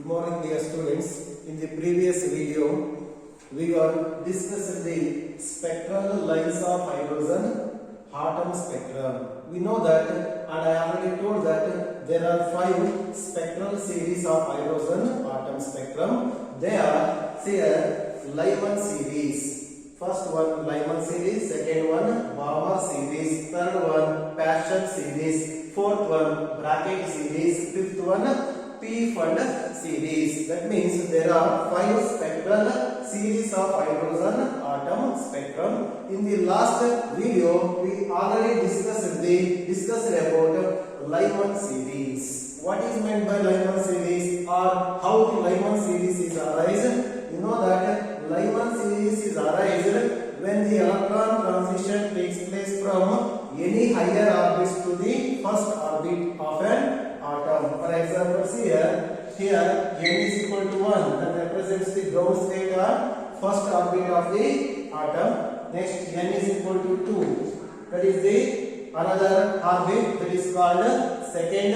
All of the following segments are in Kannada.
Good morning, dear students. In the previous video, we were discussing the spectral lines of hydrogen atom spectrum. We know that, and I already told that there are 5 spectral series of hydrogen atom spectrum. They are, here, Lyman series. First one Lyman series, second one Balmer series, third one Paschen series, fourth one Brackett series, fifth one P-Fund series. That means there are 5 spectral series of hydrogen atom spectrum. In the last video, we already discussed about Lyman series. What is meant by Lyman series, or how the Lyman series is arise? You know that Lyman series is arise when the electron transition takes place from any higher orbits to the first orbit of an atom. For example, here n is equal to 1, that represents the ground state or first orbit of the atom. Next, n is equal to 2, that is the another orbit, that is called second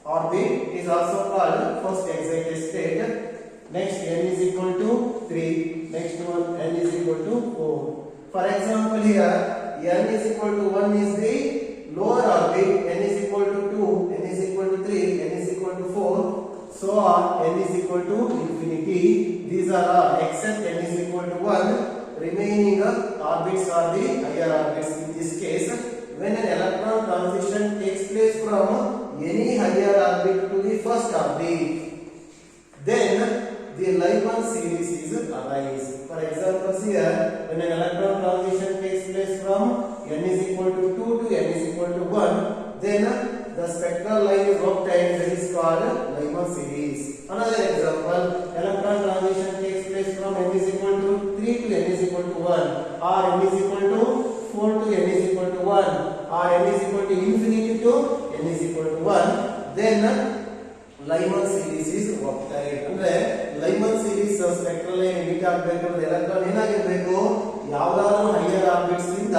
orbit. It is also called first excited state. Next, n is equal to 3. Next one, n is equal to 4. For example, here n is equal to 1 is the lower orbit, n is equal to 2, n is equal to 3, n is equal to 4, so on, n is equal to infinity. These are all except n is equal to 1. Remaining orbits are the higher orbits. In this case, when an electron transition takes place from any higher orbit to the first orbit, then the Lyman series is arise. For example, here when an electron transition takes place from n is equal to 2 to n is equal to 1, then the spectral line is obtained, that is called Lyman series. Another example, electron transition takes place from n is equal to 3 to n is equal to 1, or n is equal to 4 to n is equal to 1, or n is equal to infinity to n is equal to 1, then Lyman series is obtained. ಅಂದ್ರೆ Lyman series spectral line emit ಆಗಬೇಕಾದ್ರೆ ಎಲೆಕ್ಟ್ರಾನ್ ಏನಾಗಿರಬೇಕು, ಯಾವುದಾದರೂ ಹೈಯರ್ ಆರ್ಬಿಟ್ಸ್ ಇಂದ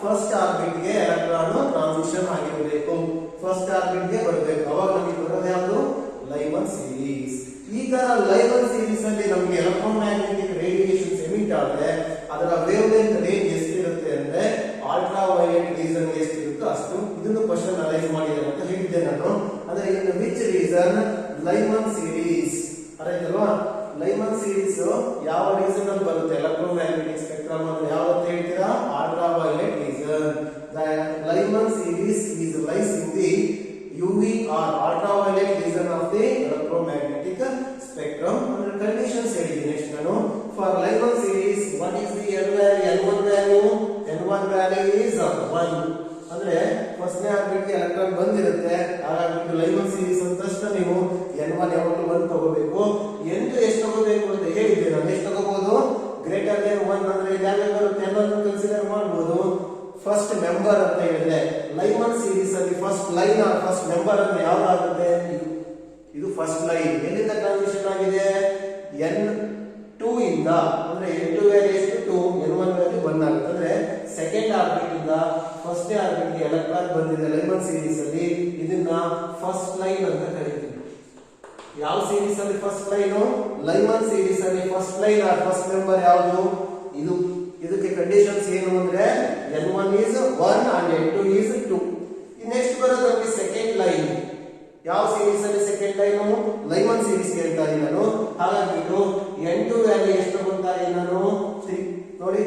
ಫಸ್ಟ್ ಆರ್ಬಿಟ್ ಗೆ ಎಲೆಕ್ಟ್ರಾನ್ ಟ್ರಾನ್ಸಿಷನ್ ಆಗಿರಬೇಕು, ಫಸ್ಟ್ ಆರ್ಬಿಟ್ ಗೆ ಬರಬೇಕು. ಅವಾಗ ನಮಗೆ ಬರೋದು ಯಾವುದು, Lyman series. ಈ ತರ Lyman series ಅಲ್ಲಿ ನಮಗೆ ಎಲೆಕ್ಟ್ರೋಮ್ಯಾಗ್ನೆಟಿಕ್ ರೇಡಿಯೇಷನ್ಸ್ ಎಮಿಟ್ ಆದರೆ ಅದರ ವೇವ್ ಲೆಂತ್ ರೇಂಜ್ ಎಷ್ಟಿರುತ್ತೆ ಅಂದ್ರೆ ಅಲ್ಟ್ರಾ ವೈಲೆಟ್ ರೀಸನ್ ಎಷ್ಟಿರುತ್ತೋ ಅಷ್ಟು. ಇದನ್ನು ಕ್ವಶನ್ ಅನಲೈಸ್ ಮಾಡಿದ್ದಾರೆ ಅಂತ ಹೇಳಿದ್ದೆ ನಾನು. ಅಂದ್ರೆ in which reason Lyman series ಅಲ್ವಾ, Lyman series ಯಾವ ರೀಸನ್ ಅಲ್ಲಿ ಬರುತ್ತೆ, ಎಲೆಕ್ಟ್ರೋಮ್ಯಾಗ್ನೆಟಿಕ್ ಸ್ಪೆಕ್ಟ್ರಮ್ ಅಂದ್ರೆ ಯಾವತ್ತು ಹೇಳ್ತೀರಾ, ultra violet reason. The Lyman series is lies in the UV or ultraviolet region of the electromagnetic spectrum. Under conditions ಹೇಳಿದ್ದೀನಿ ನೆಕ್ಸ್ಟ್ ನಾನು. For Lyman series, what is the n value, n1 value? n1 value is 1. ಅಂದ್ರೆ ಫಸ್ಟ್ ನೇ ಆರ್ಬಿಟ್ ಗೆ ಎಲೆಕ್ಟ್ರಾನ್ ಬಂದಿರುತ್ತೆ, ಹಾಗಾಗಿ Lyman series ಅಂತ ತಕ್ಷಣ ನೀವು n1 ಯಾವಾಗಲೂ 1 ತಗೋಬೇಕು. n2 ಎಷ್ಟು ತಗೋಬೇಕು ಅಂತ ಹೇಳಿದ್ದೆ ನಾನು. ಎಷ್ಟು ತಗೋಬಹುದು, ಗ್ರೇಟರ್ ದೆನ್ 1 ಅಂದ್ರೆ ಯಾವ್ದು ಬರುತ್ತೆ, n1 ಕನ್ಸಿಡರ್ ಮಾಡಬಹುದು. ಫಸ್ಟ್ ಮೆಂಬರ್ ಅಂತ ಹೇಳಿದ್ರೆ Lyman series ಅಲ್ಲಿ first line or first member ಅಂದ್ರೆ ಯಾವ್ದಾಗುತ್ತೆ, ಇದು ಫಸ್ಟ್ ಲೈನ್. ಎಲ್ಲಿಂದ ಟ್ರಾನ್ಸಿಷನ್ ಆಗಿದೆ, n2 ಇಂದ, ಅಂದ್ರೆ n2 ವ್ಯಾಲ್ಯೂ ಎಷ್ಟು 2, n1 ವ್ಯಾಲ್ಯೂ 1 ಆಗುತ್ತೆ. ಅಂದ್ರೆ ಸೆಕೆಂಡ್ ಆರ್ಬಿಟ್ ಇಂದ ಫಸ್ಟ್ ಆರ್ಬಿಟ್ ಗೆ ಎಲೆಕ್ಟ್ರಾನ್ ಬಂದಿದೆ Lyman series ಅಲ್ಲಿ, ಇದನ್ನ ಫಸ್ಟ್ ಲೈನ್ ಅಂತ ಕರೀತೀವಿ. ಯಾವ ಸೀರೀಸ್ ಅಲ್ಲಿ ಫಸ್ಟ್ ಲೈನ್, Lyman series ಅಲ್ಲಿ first line or first member ಯಾವುದು, ಇದು. ಇದಕ್ಕೆ ಕಂಡೀಷನ್ಸ್ ಏನು ಅಂದ್ರೆ n1 is 1 and n2 is 2. Next ಬರೋದು ನಮಗೆ ಸೆಕೆಂಡ್ ಲೈನ್. ಯಾವ ಸೀರೀಸ್ ಅಲ್ಲಿ ಸೆಕೆಂಡ್ ಲೈನ್, Lyman series ಹೇಳ್ತಾ ಇದ್ದೀನಿ ನಾನು. ಹಾಗಾಗಿ n2 ವ್ಯಾಲ್ಯೂ ಎಷ್ಟು ತಗೊಂತಾ ಇದ್ದೀನಿ ನಾನು, 3. ನೋಡಿ,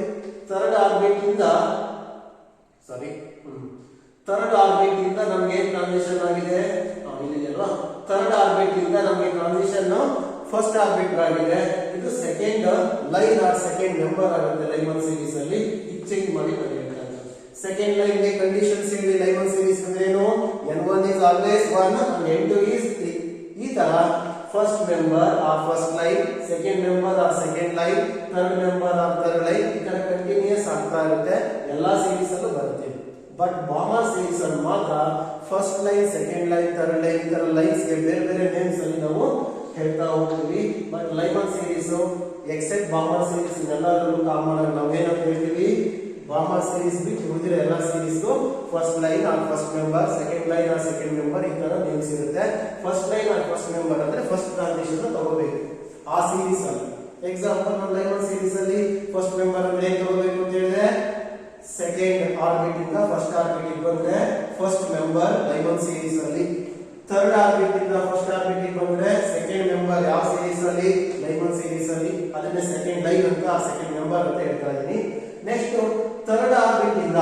ಥರ್ಡ್ ಆರ್ಬಿಟ್ ಇಂದ ನಮಗೆ ಟ್ರಾನ್ಸಿಷನ್ ಆಗಿದೆ, ಇಲ್ಲಿದೆಯಲ್ವಾ, ಥರ್ಡ್ ಆರ್ಬಿಟ್ ಇಂದ ನಮಗೆ ಟ್ರಾನ್ಸಿಷನ್ ಫಸ್ಟ್ ಆರ್ಬಿಟ್ ಆಗಿದೆ. ಇದು second line or second member ಆಗುತ್ತೆ Lyman series ಅಲ್ಲಿ. ಚೇಂಜ್ ಮಾಡಿ ಬರೆಯಬೇಕಾಗುತ್ತೆ. ಸೆಕೆಂಡ್ ಲೈನ್ ಗೆ ಕಂಡೀಷನ್ಸ್ ಹೇಳಿ Lyman series ಅಂದ್ರೆ ಏನು, n1 is always 1 and n2 is 3. ಈ ತರ first member or first line, second member or second line, third member or third line, ಈ ತರ ಕಂಟಿನ್ಯೂಸ್ ಆಗ್ತಾ ಇರುತ್ತೆ, ಎಲ್ಲಾ ಸೀರೀಸ್ ಅಲ್ಲೂ ಬರುತ್ತೆ. ಬಟ್ ಬಾಮರ್ ಸೀರೀಸ್ ಅಲ್ಲಿ ಮಾತ್ರ first line, second line, third line, ಈ ತರ ಲೈನ್ಸ್ ಗೆ ಬೇರೆ ಬೇರೆ ನೇಮ್ಸ್ ಅಲ್ಲಿ ನಾವು ಹೇಳ್ತಾ ಹೋಗ್ತೀವಿ. But Lyman series except Balmer series ಎಲ್ಲರೂ ಕಾಮನ್ ಆಗಿ ನಾವೇನಂತ ಹೇಳ್ತೀವಿ, ಬಾಮರ್ ಸೀರೀಸ್ ಬಿಟ್ಟು ಉಳಿದಿರೋ ಎಲ್ಲ ಸೀರೀಸ್ಗೂ first line or first member, second line or second member ಈ ತರ ನೇಮ್ಸ್ ಇರುತ್ತೆ. First line or first member ಅಂದ್ರೆ ಫಸ್ಟ್ ಟ್ರಾನ್ಸಿಷನ್ ತಗೋಬೇಕು ಆ ಸೀರೀಸ್ ಅಲ್ಲಿ. ಎಕ್ಸಾಂಪಲ್ ನಮ್ಮ ಲೈನ್ ಸೀರೀಸ್ ಅಲ್ಲಿ ಫಸ್ಟ್ ಮೆಂಬರ್ ಅಂದ್ರೆ ಏನ್ ತಗೋಬೇಕು ಅಂತ ಹೇಳಿದ್ರೆ ಸೆಕೆಂಡ್ ಆರ್ಬಿಟ್ ಇಂದ ಫಸ್ಟ್ ಆರ್ಬಿಟ್ ಬಂದ್ರೆ ಫಸ್ಟ್ ಮೆಂಬರ್ ಲೈನ್ ಸೀರೀಸ್ ಅಲ್ಲಿ. ಥರ್ಡ್ ಆರ್ಬಿಟ್ ಇಂದ ಫಸ್ಟ್ ಆರ್ಬಿಟ್ ಬಂದ್ರೆ ಸೆಕೆಂಡ್ ಮೆಂಬರ್ ಯಾವ ಸೀರೀಸ್ ಅಲ್ಲಿ ಲೈನ್ ಸೀರೀಸ್ ಅಲ್ಲಿ, ಅದನ್ನೇ ಸೆಕೆಂಡ್ ಲೈನ್ ಅಂತ ಸೆಕೆಂಡ್ ಮೆಂಬರ್ ಅಂತ ಹೇಳ್ತಾ ಇದೀನಿ. ನೆಕ್ಸ್ಟ್ ಥರ್ಡ್ ಆರ್ಬಿಟ್ ಇಂದ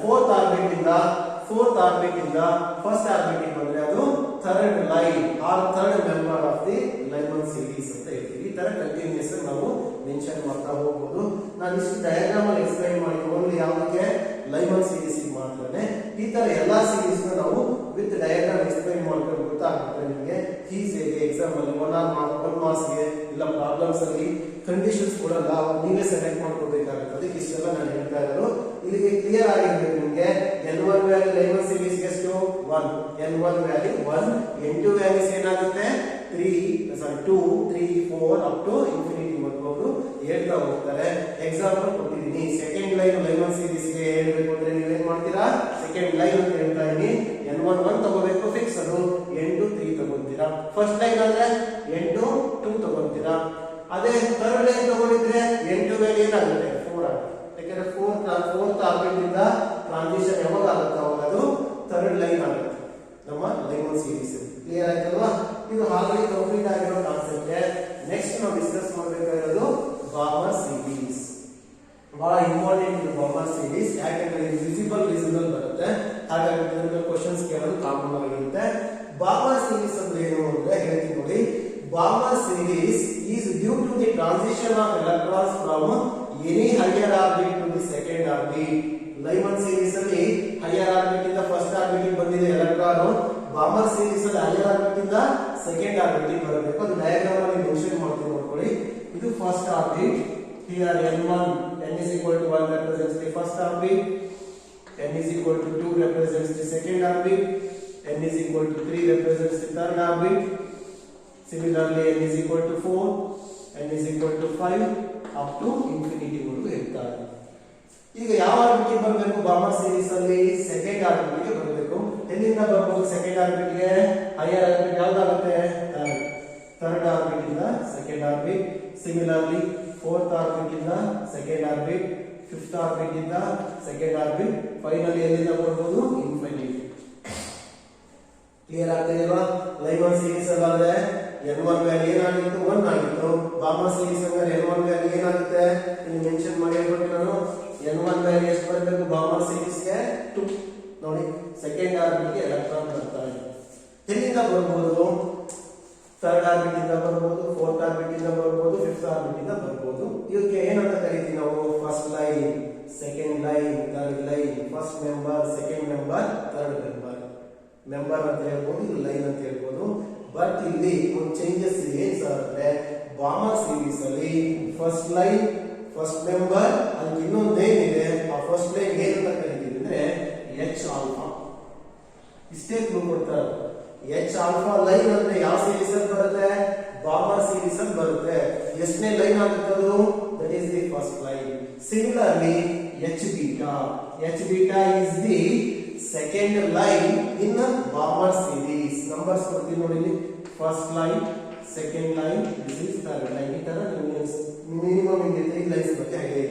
ಫೋರ್ತ್ ಆರ್ಬಿಟ್ ಇಂದ ಫಸ್ಟ್ ಆರ್ಬಿಟ್ ಬಂದ್ರೆ ಅದು third line R third member of the line series ಅಂತ ಹೇಳ್ತೀವಿ. ಈ ತರ ಕಂಟಿನ್ಯೂಸ್ ನಾವು ಮೆನ್ಷನ್ ಮಾಡ್ತಾ ಹೋಗ್ಬೋದು. ನಾನು ಇಷ್ಟು ಡಯಾಗ್ರಾಮ್ ಅಲ್ಲಿ ಎಕ್ಸ್ಪ್ಲೈನ್ ಮಾಡಿ ಓನ್ಲಿ ಯಾವುದಕ್ಕೆ ಲೈನ್ ಸೀರೀಸ್ ಮಾತ್ರನೇ. ಈ ತರ ಎಲ್ಲಾ ಸೀರೀಸ್ ನಾವು ವಿತ್ ಡಯಾಗ್ರಾಮ್ ಎಕ್ಸ್ಪ್ಲೈನ್ ಮಾಡ್ಕೊಂಡು ಗೊತ್ತಾಗುತ್ತೆ ನಿಮಗೆ. ಈಸಿಯಾಗಿ ಎಕ್ಸಾಮ್ ಅಲ್ಲಿ ಒನ್ ಮಾರ್ಕ್ಸ್ ಗೆ ಇಲ್ಲ ಪ್ರಾಬ್ಲಮ್ಸ್ ಅಲ್ಲಿ ಕಂಡೀಷನ್ಸ್ ಕೊಡಲ್ಲ, ನೀವೇ ಸೆಲೆಕ್ಟ್ ಮಾಡ್ಕೋಬೇಕಾಗುತ್ತೆ. ಅದಕ್ಕೆ ಇಷ್ಟೆಲ್ಲ ನಾನು ಹೇಳ್ತಾ ಇರೋದು ಇಲ್ಲಿಗೆ ಕ್ಲಿಯರ್ ಆಗಿರ್ಬೇಕು ನಿಮಗೆ. N1 ವ್ಯಾಲ್ಯೂ ಲೈನ್ ಸೀರೀಸ್ ಎಷ್ಟು 1, N1 ವ್ಯಾಲ್ಯೂ 1, N2 ವ್ಯಾಲ್ಯೂಸ್ ಏನಾಗುತ್ತೆ 2, 3, 4 ಅಪ್ ಟು ಇನ್ಫಿನಿಟಿ ವರ್ಗೂ ಹೇಳ್ತಾ ಹೋಗ್ತಾರೆ. ಎಕ್ಸಾಂಪಲ್ ಕೊಟ್ಟಿದ್ದೀನಿ. ಸೆಕೆಂಡ್ ಲೈನ್ ಸೀರೀಸ್ ಗೆ ಹೇಳಬೇಕು ಅಂದ್ರೆ ನೀವೇನ್ ಮಾಡ್ತೀರಾ, ಸೆಕೆಂಡ್ ಲೈನ್ ಅಂತ ಹೇಳ್ತಾ ಇದೀನಿ. N1 1 ತಗೋಬೇಕು ಫಿಕ್ಸ್, ಅದು N2 3 ತಗೊಂತೀರಾ. ಫಸ್ಟ್ ಲೈನ್ ಅಂದ್ರೆ N2 2 ತಗೊಂತೀರಾ. ಅದೇ ಥರ್ಡ್ ಲೈನ್ ತಗೊಂಡಿದ್ರೆ N2 ವ್ಯಾಲ್ಯೂ ಏನಾಗುತ್ತೆ 4 ಆಗುತ್ತೆ. ಯಾಕಂದ್ರೆ ಫೋರ್ತ್ ಆರ್ಬಿಟ್ ಇಂದ ಟ್ರಾನ್ಸಿಷನ್ ಯಾವಾಗ ಆಗುತ್ತೆ ಅವಾಗ ಅದು ಥರ್ಡ್ ಲೈನ್ ಆಗುತ್ತೆ ನಮ್ಮ ಲೈನ್ ಸೀರೀಸ್. ಕ್ಲಿಯರ್ ಆಯ್ತಲ್ವಾ? ಇದು ಆಲ್ರೆಡಿ ಕಂಪ್ಲೀಟ್ ಆಗಿರೋ ಕಾನ್ಸೆಪ್ಟ್. ನೆಕ್ಸ್ಟ್ ನಾವು ಡಿಸ್ಕಸ್ ಮಾಡಬೇಕಾಗಿರೋದು ಬಾಮರ್ ಸೀರೀಸ್. ಬಹಳ ಇಂಪಾರ್ಟೆಂಟ್ ಇದು ಬಾಮರ್ ಸೀರೀಸ್. ಯಾಕಂದ್ರೆ ಇದು ವಿಸಿಬಲ್ ಬರುತ್ತೆ, ಹಾಗಾಗಿ ಕ್ವಶನ್ಸ್ ಕೇಳೋದು ಕಾಮನ್ ಆಗಿರುತ್ತೆ. ಬಾಮರ್ ಸೀರೀಸ್ ಅಂದ್ರೆ ಏನು ಅಂದ್ರೆ ಹೇಳ್ತೀನಿ ನೋಡಿ. ಬಾಮರ್ series is due to the transition of electrons from any higher orbit to the second orbit. Line series ಅಲ್ಲಿ ಹೈಯರ್ ಆರ್ಬಿಟ್ ಇಂದ ಫಸ್ಟ್ ಆರ್ಬಿಟ್ ಬಂದಿದೆ ಎಲೆಕ್ಟ್ರಾನ್. ಬಾಮರ್ ಸೀರೀಸ್ ಅಲ್ಲಿ ಹೈಯರ್ ಆರ್ಬಿಟ್ ಇಂದ ಸೆಕೆಂಡ್ ಆರ್ಬಿಟ್ ಬರಬೇಕು. ಅದು ಡಯಾಗ್ರಾಮ್ ಅಲ್ಲಿ ಮೆನ್ಷನ್ ಮಾಡ್ತೀನಿ ನೋಡ್ಕೊಳ್ಳಿ. ಇದು first orbit. Here N1 n is equal to 1 represents the first orbit, n is equal to 2 represents the second orbit, n is equal to 3 represents the third orbit. Similarly, n is equal to 4, n is equal to 5 up to infinity ವರೆಗೂ ಇರ್ತಾರೆ. ಈಗ ಯಾವ ಆರ್ಬಿಟ್ ಬರಬೇಕು ಬಾಮರ್ ಸೀರೀಸ್ ಅಲ್ಲಿ? ಸೆಕೆಂಡ್ ಆರ್ಬಿಟ್ ಗೆ ಬರಬೇಕು. ಎಲ್ಲಿಂದ ಬರಬಹುದು ಸೆಕೆಂಡ್ ಆರ್ಬಿಟ್ ಗೆ? ಹೈಯರ್ ಆರ್ಬಿಟ್ ಯಾವ್ದಾಗುತ್ತೆ? ಥರ್ಡ್ ಆರ್ಬಿಟ್ ಇಂದ second orbit. Similarly fourth orbit ಇಂದ ಸೆಕೆಂಡ್ ಆರ್ಬಿಟ್, ಫಿಫ್ತ್ ಆರ್ಬಿಟ್ ಇಂದ ಸೆಕೆಂಡ್ ಆರ್ಬಿಟ್, ಫೈನಲಿ ಎಲ್ಲಿಂದ ಬರಬಹುದು? ಇನ್ಫಿನಿಟಿ. ಕ್ಲಿಯರ್ ಆಗ್ತಾ ಇದೆಯಲ್ವಾ? ಲೈನ್ ಸೀರೀಸ್ ಅಲ್ಲಾದ್ರೆ N1 ವ್ಯಾಲ್ಯೂ ಏನಾಗಿತ್ತು 1 ಆಗಿತ್ತು. ಬಾಮರ್ ಸೀರೀಸ್ ಅಂದ್ರೆ N1 ವ್ಯಾಲ್ಯೂ ಏನಾಗುತ್ತೆ ಇಲ್ಲಿ ಮೆನ್ಷನ್ ಮಾಡಿ ಹೇಳ್ಬಿಟ್ಟು ನಾನು. N1 ವ್ಯಾಲ್ಯೂ ಎಷ್ಟು ಬರಬೇಕು ಬಾಮರ್ ಸೀರೀಸ್ ಗೆ? 2. ನೋಡಿ ಸೆಕೆಂಡ್ ಆರ್ಬಿಟ್ ಗೆ ಎಲೆಕ್ಟ್ರಾನ್ ಬರ್ತಾ ಇದೆ. ಎಲ್ಲಿಂದ ಬರಬಹುದು? ಥರ್ಡ್ ಆರ್ಬಿಟ್ ಇಂದ ಬರಬಹುದು, ಫೋರ್ತ್ ಆರ್ಬಿಟ್ ಇಂದ ಬರಬಹುದು, ಫಿಫ್ತ್ ಆರ್ಬಿಟ್ ಇಂದ ಬರಬಹುದು. ಇದಕ್ಕೆ ಏನಂತ ಕರಿತೀವಿ ನಾವು? First line, second line, third line, first member, second member, third member ಅಂತ ಹೇಳ್ಬೋದು, ಇದು ಲೈನ್ ಅಂತ ಹೇಳ್ಬೋದು. ಬಟ್ ಇಲ್ಲಿ ಒಂದು ಚೇಂಜಸ್ ಏನ್ಸಾಗುತ್ತೆ, ಬಾಮರ್ ಸೀರೀಸ್ ಅಲ್ಲಿ ಫಸ್ಟ್ ಲೈನ್ ಫಸ್ಟ್ ಮೆಂಬರ್ ಅದಕ್ಕೆ ಇನ್ನೊಂದು ನೇಮ್ ಇದೆ. ಆ ಫಸ್ಟ್ ಲೈನ್ ಏನಂತ ಕರಿತೀವಿ ಅಂದ್ರೆ H ಆಲ್ಫಾ. ಇಷ್ಟೇ ಕ್ಲೂ ಕೊಡ್ತಾರೆ. H ಆಲ್ಫಾ ಲೈನ್ ಅಂದ್ರೆ ಯಾವ ಸೀರೀಸ್ ಅಲ್ಲಿ ಬರುತ್ತೆ? ಬಾಮರ್ ಸೀರೀಸ್ ಅಲ್ಲಿ ಬರುತ್ತೆ. ಎಷ್ಟನೇ ಲೈನ್ ಆಗುತ್ತೆ ಅದು? That is the first line. Similarly H beta is the second line in Balmer series. Numbers ಕೊಡ್ತೀನಿ ನೋಡಿ ಇಲ್ಲಿ. First line, second line, this is third line. ಈ ತರ ಮಿನಿಮಮ್ ಇಂದ 3 ಲೈನ್ಸ್ ಬಗ್ಗೆ ಹೇಳಿ.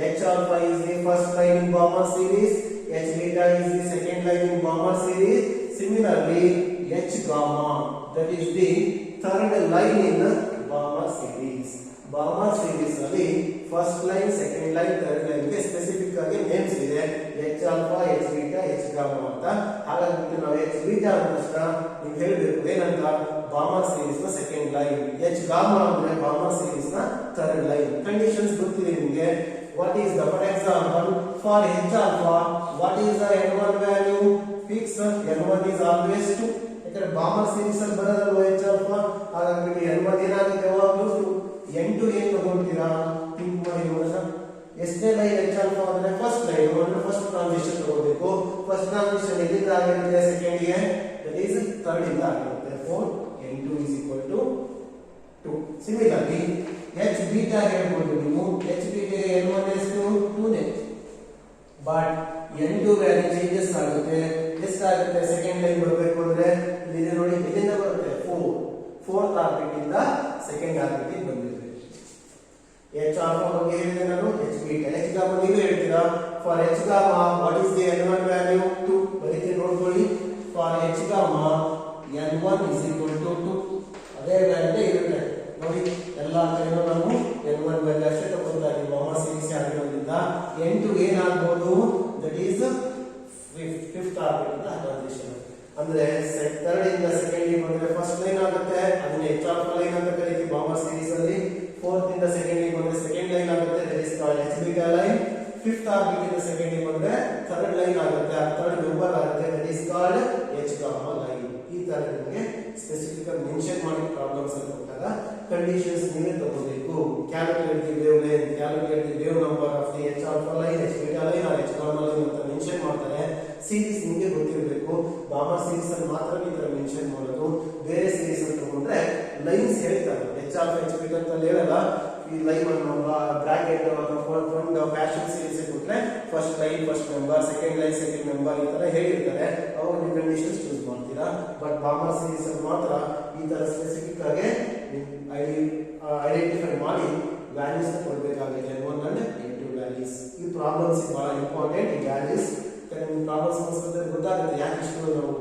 H alpha is the first line in Balmer series, H beta is the second line in Balmer series. Similarly, H gamma that is the third line in Balmer series. Balmer series ಅಲ್ಲಿ first line, second line, third line ಗೆ ಸ್ಪೆಸಿಫಿಕ್ ಆಗಿ ನೇಮ್ಸ್ ಇದೆ. H alpha, H beta, H gamma ಅಂತ. ಹಾಗಾಗಿ ನಾವು H beta ಅಂತ ನೀವು ಹೇಳಬೇಕು ಏನಂತ? ಬಾಮರ್ ಸೀರೀಸ್ ನ ಸೆಕೆಂಡ್ ಲೈನ್. H gamma ಅಂದ್ರೆ ಬಾಮರ್ ಸೀರೀಸ್ ನ ಥರ್ಡ್ ಲೈನ್. ಕಂಡೀಷನ್ಸ್ ಗೊತ್ತಿದೆ ನಿಮಗೆ. What is the, for example, for H alpha, what is the N1 value? Fix. N1 is always 2. ಯಾಕಂದ್ರೆ ಬಾಮರ್ ಸೀರೀಸ್ ಅಲ್ಲಿ ಬರೋದಲ್ವ H alpha, ಹಾಗಾಗಿ N1 ಏನಾಗುತ್ತೆ ಯಾವಾಗಲೂ 2. N2 ಏನು ತಗೊಳ್ತೀರಾ? ಥಿಂಕ್ ಮಾಡಿ ನೋಡೋಣ. ಎಷ್ಟನೇ ಲೈನ್ H alpha ಅಂದ್ರೆ ಫಸ್ಟ್ ಲೈನ್ ಅಂದ್ರೆ ಫಸ್ಟ್ ಟ್ರಾನ್ಸಿಷನ್ ತಗೋಬೇಕು. ಫಸ್ಟ್ ಟ್ರಾನ್ಸಿಷನ್ ಎಲ್ಲಿಂದ ಆಗಿರುತ್ತೆ? ಸೆಕೆಂಡ್ ಗೆ, ದಟ್ ಈಸ್ ಥರ್ಡ್ ಇಂದ ಆಗಿರುತ್ತೆ. Therefore N2 is equal to 2. Similarly H beta ಹೇಳ್ಬೋದು ನೀವು. H beta ಗೆ N1 ಎಷ್ಟು? 2 ನೇ. ಬಟ್ n2 ವ್ಯಾಲ್ಯೂ ಚೇಂಜಸ್ ಆಗುತ್ತೆ. ಎಷ್ಟಾಗುತ್ತೆ ಸೆಕೆಂಡ್ ಲೈನ್ ಬರಬೇಕು ಅಂದ್ರೆ ಇಲ್ಲಿ ನೋಡಿ ಎಲ್ಲಿಂದ ಬರುತ್ತೆ 4 ಫೋರ್ತ್ ಆರ್ಬಿಟ್ ಇಂದ ಸೆಕೆಂಡ್ ಆರ್ಬಿಟ್ ಬಂದಿದೆ. h ಆಲ್ಫಾ ಬಗ್ಗೆ ಹೇಳಿದೆ ನಾನು, h ಬೀಟಾ. h ಗಾಮಾ ನೀವು ಹೇಳ್ತೀರಾ for h gamma what is the n1 value 2 ಬರೀತೀವಿ ನೋಡ್ಕೊಳ್ಳಿ. For h gamma n1 is equal to 2 ಅದೇ ವ್ಯಾಲ್ಯೂ ಇರುತ್ತೆ ನೋಡಿ. ಎಲ್ಲ ಕಡೆನೂ ನಾವು n1 ವ್ಯಾಲ್ಯೂ ಅಷ್ಟೇ ತಗೊಳ್ತಾ ಇದ್ದೀವಿ ಗಾಮಾ ಸೀರೀಸ್ ಆಗಿರೋದ್ರಿಂದ. n2 ಏನಾಗಬಹುದು ದಟ್ ಈಸ್ ಫಿಫ್ತ್ ಆರ್ಬಿಟ್ ಇಂದ ಟ್ರಾನ್ಸಿಷನ್ ಅಂದ್ರೆ ಥರ್ಡ್ ಇಂದ ಸೆಕೆಂಡ್ ಗೆ ಬಂದ್ರೆ ಫಸ್ಟ್ ಲೈನ್ ಆಗುತ್ತೆ, ಅದನ್ನ h ಆಲ್ಫಾ ಲೈನ್ ಅಂತ ಕರೀತೀವಿ ಗಾಮಾ ಸೀರೀಸ್ ಅಲ್ಲಿ. ಫೋರ್ತ್ ಇಂದ ಸೆಕೆಂಡ್ ಗೆ ಬಂದ್ರೆ ಸೆಕೆಂಡ್ ಲೈನ್ ಆಗುತ್ತೆ, that is called h beta line. Fifth orbit ಇಂದ ಸೆಕೆಂಡ್ ಗೆ ಬಂದ್ರೆ ಥರ್ಡ್ ಲೈನ್ ಆಗುತ್ತೆ, ಥರ್ಡ್ ನಂಬರ್ ಆಗುತ್ತೆ, that is called h gamma line. ಈ ತರ ನಿಮಗೆ ಸ್ಪೆಸಿಫಿಕ್ ಆಗಿ ಮೆನ್ಷನ್ ಮಾಡಿ ಪ್ರಾಬ್ಲಮ್ಸ್ ಅಲ್ಲಿ ಕೊಟ್ಟಾಗ ಕಂಡೀಷನ್ಸ್ ನೀವೇ ತಗೋಬೇಕು. Calculate the wavelength, calculate the wave number of the h alpha line, h beta line or h gamma line ಅಂತ ಮೆನ್ಷನ್ ಮಾಡ್ತಾರೆ. ಸೀರೀಸ್ ನಿಮಗೆ ಗೊತ್ತಿರಬೇಕು. ಗಾಮಾ ಸೀರೀಸ್ ಅಲ್ಲಿ ಮಾತ್ರ ಈ ತರ ಮೆನ್ಷನ್ ಮಾಡೋದು. ಬೇರೆ ಸೀರೀಸ್ ಅಂತ ತಗೊಂಡ್ರೆ ಲೈನ್ಸ್ ಹೇಳ್ತಾರೆ h ಆಲ್ಫಾ h ಬೀಟಾ ಅಂತ ಹೇಳಲ್ಲ. ಈ ಲೈನ್ ಅನ್ನು ಬ್ರಾಕೆಟ್ ಫ್ರಮ್ ಫ್ಯಾಷನ್ ಸೀರೀಸ್ ಕೊಟ್ರೆ first line first number, second line second number ಈ ತರ ಹೇಳಿರ್ತಾರೆ. ಅವಾಗ ನೀವು ಕಂಡೀಷನ್ಸ್ ಚೂಸ್ ಮಾಡ್ತೀರಾ. ಬಟ್ ಗಾಮಾ ಸೀರೀಸ್ ಅಲ್ಲಿ ಮಾತ್ರ ಈ ತರ ಸ್ಪೆಸಿಫಿಕ್ ಆಗಿ ಐಡೆಂಟಿಫೈ ಮಾಡಿ ವ್ಯಾಲ್ಯೂಸ್ ಕೊಡಬೇಕಾಗುತ್ತೆ. n1 and n2 values. ಈ ಪ್ರಾಬ್ಲಮ್ಸ್ ಬಹಳ ಇಂಪಾರ್ಟೆಂಟ್. ಈ ವ್ಯಾಲ್ಯೂಸ್ ಪ್ರಾಬ್ಲಮ್ಸ್ ಗೊತ್ತಾಗುತ್ತೆ ಯಾಕೆ ಇಷ್ಟು ನಾವು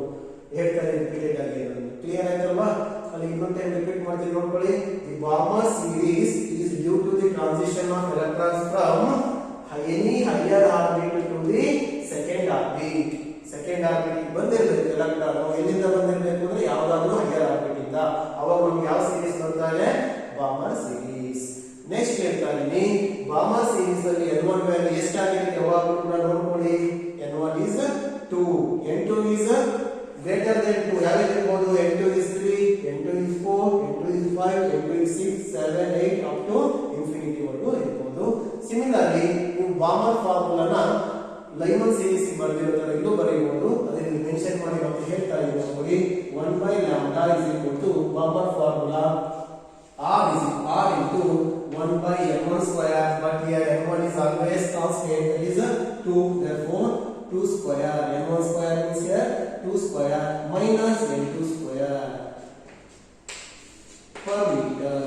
ಹೇಳ್ತಾರೆ ರಿಪೀಟೆಡ್ ಆಗಿ. ಕ್ಲಿಯರ್ ಆಯ್ತಲ್ವಾ? ಅಲ್ಲಿ ಇನ್ನೊಂದು ಟೈಮ್ ರಿಪೀಟ್ ಮಾಡ್ತೀವಿ ನೋಡ್ಕೊಳ್ಳಿ. The gamma series is due to the transition of electrons from any higher orbit to the second orbit. Second orbit ಬಂದಿರಬೇಕು ಎಲೆಕ್ಟ್ರಾನ್. ಎಲ್ಲಿಂದ ಬಂದಿರಬೇಕು ಅಂದ್ರೆ ಯಾವ್ದಾದ್ರು ಹೈಯರ್ ಆರ್ಬಿಟ್ ಇಂದ. ಅವಾಗ ನಮ್ಗೆ ಯಾವ ಸೀರೀಸ್ ಬರ್ತಾರೆ? Gamma series. ನೆಕ್ಸ್ಟ್ ಹೇಳ್ತಾ ಇದೀನಿ, ಗಾಮಾ ಸೀರೀಸ್ ಅಲ್ಲಿ n1 ವ್ಯಾಲ್ಯೂ ಎಷ್ಟಾಗಿದೆ ಯಾವಾಗಲೂ ಕೂಡ ನೋಡ್ಕೊಳ್ಳಿ. n1 is 2, n2 is greater than 2. ಯಾವಾಗಿರಬಹುದು? n2 is 3, n2 is 4, n2 is 5, n2 is 6, 7, 8 up to infinity ವರೆಗೂ ಇರಬಹುದು. ಸಿಮಿಲರ್ಲಿ ನೀವು ಗಾಮಾ ಫಾರ್ಮುಲಾನ ಲೈಮನ್ ಸೀರೀಸ್ ಬರೆದಿರೋ ತರ ಇಲ್ಲೂ ಬರೆಯಬಹುದು. ಅದನ್ನು ಮೆನ್ಷನ್ ಮಾಡಿ ಮತ್ತೆ ಹೇಳ್ತಾ ಇದ್ದೀವಿ ನೋಡಿ. 1/λ is equal to gamma formula r into 1/m1 square, but here m1 is always constant, that is 2, therefore 2 square, m1 square means here 2 square minus m2 square per meter.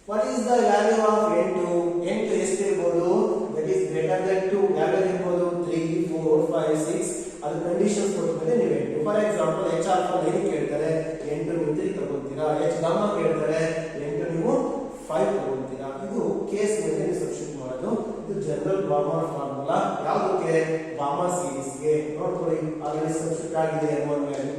What is the value of n2? n2 ಎಷ್ಟಿರಬಹುದು? that is greater than 2. value ಇರಬಹುದು 3, 4, 5, 6. ಅದು ಕಂಡೀಷನ್ಸ್ ಕೊಡ್ತಾರೆ ನೀವು n2. For example h alpha line ಕೇಳ್ತಾರೆ, n2 ನೀವು 3 ತಗೊಳ್ತೀರಾ. h ಗಾಮಾ ಕೇಳ್ತಾರೆ, n2 ನೀವು 5 ತಗೊಳ್ತೀರಾ. ಇದು ಕೇಸ್ ಮೇಲೆ ನೀವು ಸಬ್ಸ್ಟಿಟ್ಯೂಟ್ ಮಾಡೋದು. ಇದು ಜನರಲ್ ಗಾಮಾ ಫಾರ್ಮುಲಾ. ಯಾವುದಕ್ಕೆ? ಗಾಮಾ ಸೀರೀಸ್ ಗೆ. ನೋಡ್ಕೊಳ್ಳಿ ಆಲ್ರೆಡಿ ಸಬ್ಸ್ಟಿಟ್ಯೂಟ್ ಆಗಿದೆ n1 ವ್ಯಾಲ್ಯೂ.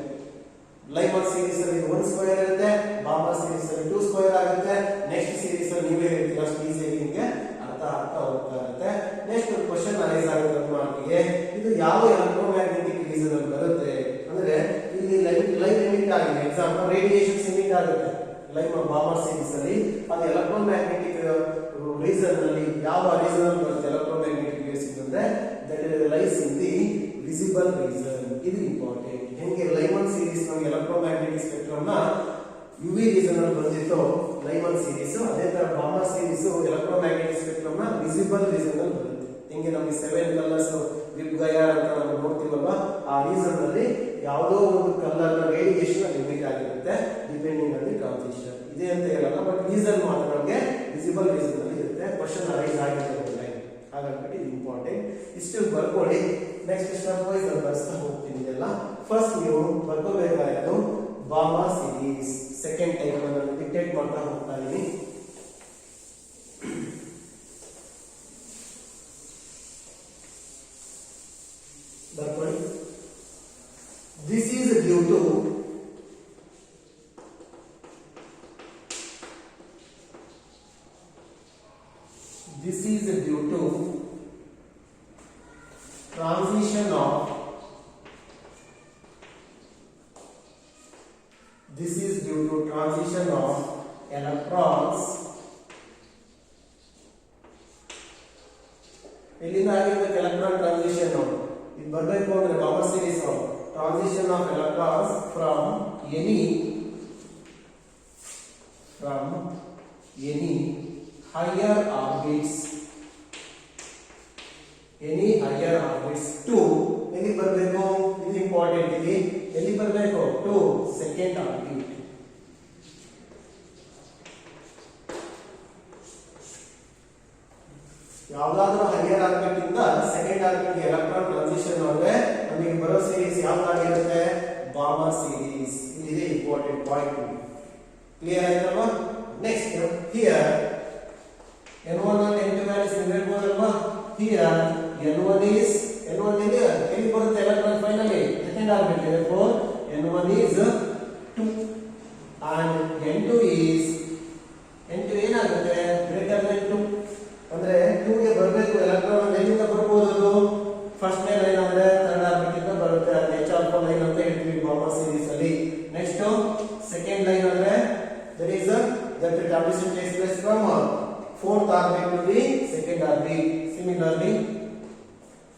ಲೈಮನ್ ಸೀರೀಸ್ ಅಲ್ಲಿ 1 ಸ್ಕ್ವೇರ್ ಇರುತ್ತೆ, ಗಾಮಾ ಸೀರೀಸ್ ಅಲ್ಲಿ 2 ಸ್ಕ್ವೇರ್ ಆಗುತ್ತೆ. ನೆಕ್ಸ್ಟ್ ಸೀರೀಸ್ ಅಲ್ಲಿ ನೀವೇ ಹೇಳ್ತೀರಾ, ಅಷ್ಟು ಈಸಿಯಾಗಿ ನಿಮಗೆ ಅರ್ಥ ಆಗ್ತಾ ಹೋಗ್ತಾ ಇರುತ್ತೆ. ನೆಕ್ಸ್ಟ್ ಒಂದು ಕ್ವಶನ್ ಅರೈಸ್ ಆಗುತ್ತೆ ಮಾರ್ಕಿಗೆ. ಇದು ಯಾವ ಎಲೆಕ್ಟ್ರೋಮ್ಯಾಗ್ನೆಟಿಕ್ ರೀಸನ್ ಅಲ್ಲಿ ಬರುತ್ತೆ ಅಂದ್ರೆ ಇಲ್ಲಿ ಲೈನ್ ಎಮಿಟ್ ಆಗಿದೆ. ಎಕ್ಸಾಂಪಲ್ ರೇಡಿಯೇಷನ್ಸ್ ಎಮಿಟ್ ಆಗುತ್ತೆ ಲೈಮ್ ಗಾಮಾ ಸೀರೀಸ್ ಅಲ್ಲಿ. ಅದು ಎಲೆಕ್ಟ್ರೋಮ್ಯಾಗ್ನೆಟಿಕ್ ರೀಸನ್ ಅಲ್ಲಿ ಯಾವ ರೀಸನ್ ಅಲ್ಲಿ ಬರುತ್ತೆ ಎಲೆಕ್ಟ್ರೋಮ್ಯಾಗ್ನೆಟಿಕ್ ವೇವ್ಸ್ ಅಂದ್ರೆ that lies in the visible reason. ಇದು ಇಂಪಾರ್ಟೆಂಟ್. ಹೆಂಗೆ ಲೈಮನ್ ಸೀರೀಸ್ ನಮಗೆ ಎಲೆಕ್ಟ್ರೋಮ್ಯಾಗ್ನೆಟಿಕ್ ಸ್ಪೆಕ್ಟ್ರಮ್ ನ ಯುವಿ ರೀಸನ್ ಅಲ್ಲಿ ಬಂದಿತ್ತು ಲೈಮನ್ ಸೀರೀಸ್, ಅದೇ ತರ ಗಾಮಾ ಸೀರೀಸ್ ಎಲೆಕ್ಟ್ರೋಮ್ಯಾಗ್ನೆಟಿಕ್ ಸ್ಪೆಕ್ಟ್ರಮ್ ನ ವಿಸಿಬಲ್ ರೀಸನ್ ಅಲ್ಲಿ ಬರುತ್ತೆ. ಹೆಂಗೆ ನಮಗೆ 7 ಕಲರ್ಸ್ ವಿಪ್ ಗಯಾರ್ ಅಂತ ನಾವು ನೋಡ್ತೀವಲ್ವಾ, ಆ ರೀಸನ್ ಅಲ್ಲಿ ಯಾವುದೋ ಒಂದು ಕಲರ್ ನ ರೇಡಿಯೇಷನ್ ಲಿಮಿಟ್ ಆಗಿರುತ್ತೆ ಡಿಪೆಂಡಿಂಗ್ ಆನ್ ದಿ ಟ್ರಾನ್ಸಿಷನ್. ಇದೆ ಅಂತ ಹೇಳಲ್ಲ, ಬಟ್ ರೀಸನ್ ಮಾತ್ರ ನಮಗೆ ವಿಸಿಬಲ್ ರೀಸನ್ ಅಲ್ಲಿ ಇರುತ್ತೆ. ಕ್ವಶನ್ ಅರೈಸ್ ಆಗಿದೆ ಹಾಗಾಗಿ ಇದು ಇಂಪಾರ್ಟೆಂಟ್. ಇಷ್ಟು ಬರ್ಕೊಳ್ಳಿ. ನೆಕ್ಸ್ಟ್ ಸ್ಟೆಪ್ ವೈಸ್ ನಾನು ಬರ್ಸ್ತಾ ಹೋಗ್ತೀನಿ ಇದೆಲ್ಲ. ಫಸ್ಟ್ ನೀವು ಬರ್ಕೋಬೇಕಾಗಿರೋದು ಗಾಮಾ ಸೀರೀಸ್ ಸೆಕೆಂಡ್ ಟೈಪ್ ಅನ್ನು ಡಿಕ್ಟೇಟ್ ಮಾಡ್ತಾ ಹೋಗ್ತಾ ಇದೀನಿ. ಬರ್ಕೊಳ್ಳಿ. This is due to transition of electrons. ಎಲ್ಲಿಂದ ಆಗಿರ್ಬೇಕು ಎಲೆಕ್ಟ್ರಾನ್ ಟ್ರಾನ್ಸಿಷನ್? ಇದು ಬರಬೇಕು ಅಂದ್ರೆ gamma series transition of electrons from any higher orbits any higher orbits to ಎಲ್ಲಿ ಬರಬೇಕು, ಇದು ಇಂಪಾರ್ಟೆಂಟ್, ಇಲ್ಲಿ ಎಲ್ಲಿ ಬರಬೇಕು, ಟು ಸೆಕೆಂಡ್ ಆರ್ಬಿಟ್. ಯಾವ್ದಾದ್ರು ಹೈಯರ್ ಆರ್ಬಿಟ್ ಇಂದ ಸೆಕೆಂಡ್ ಆರ್ಬಿಟ್ ಎಲೆಕ್ಟ್ರಾನ್ ಟ್ರಾನ್ಸಿಷನ್ ಅಂದ್ರೆ ನಮಗೆ ಬರೋ ಸೀರೀಸ್ ಯಾವ್ದಾಗಿರುತ್ತೆ, ಬಾಮರ್ ಸೀರೀಸ್. ಇದು ಇಂಪಾರ್ಟೆಂಟ್ ಪಾಯಿಂಟ್. ಕ್ಲಿಯರ್ ಆಯ್ತಲ್ವಾ? Next here n1 and n2 values ಹೇಳ್ಬೋದಲ್ವಾ? ಹಿಯರ್ n1 is ಇಲ್ಲಿ ಎಲ್ಲಿ ಬರುತ್ತೆ electron finally second orbit. therefore n1 is 2 and n2 ಏನಾಗುತ್ತೆ ಗ್ರೇಟರ್ ದೆನ್ 2 ಅಂದ್ರೆ 2 ಗೆ ಬರಬೇಕು ಎಲೆಕ್ಟ್ರಾನ್. ಎಲ್ಲಿಂದ ಬರ್ಬೋದು, ಫಸ್ಟ್ ಲೈನ್ ಅಂದ್ರೆ ಥರ್ಡ್ ಆರ್ಬಿಟ್ ಇಂದ ಬರುತ್ತೆ. H ಆಲ್ಫಾ ಲೈನ್ ಅಂತ ಹೇಳ್ತೀವಿ ಬಾಮರ್ ಸೀರೀಸ್ ಅಲ್ಲಿ. ನೆಕ್ಸ್ಟ್ ಸೆಕೆಂಡ್ ಲೈನ್ ಅಂದ್ರೆ there is that transition takes place from fourth orbit to the second orbit. Similarly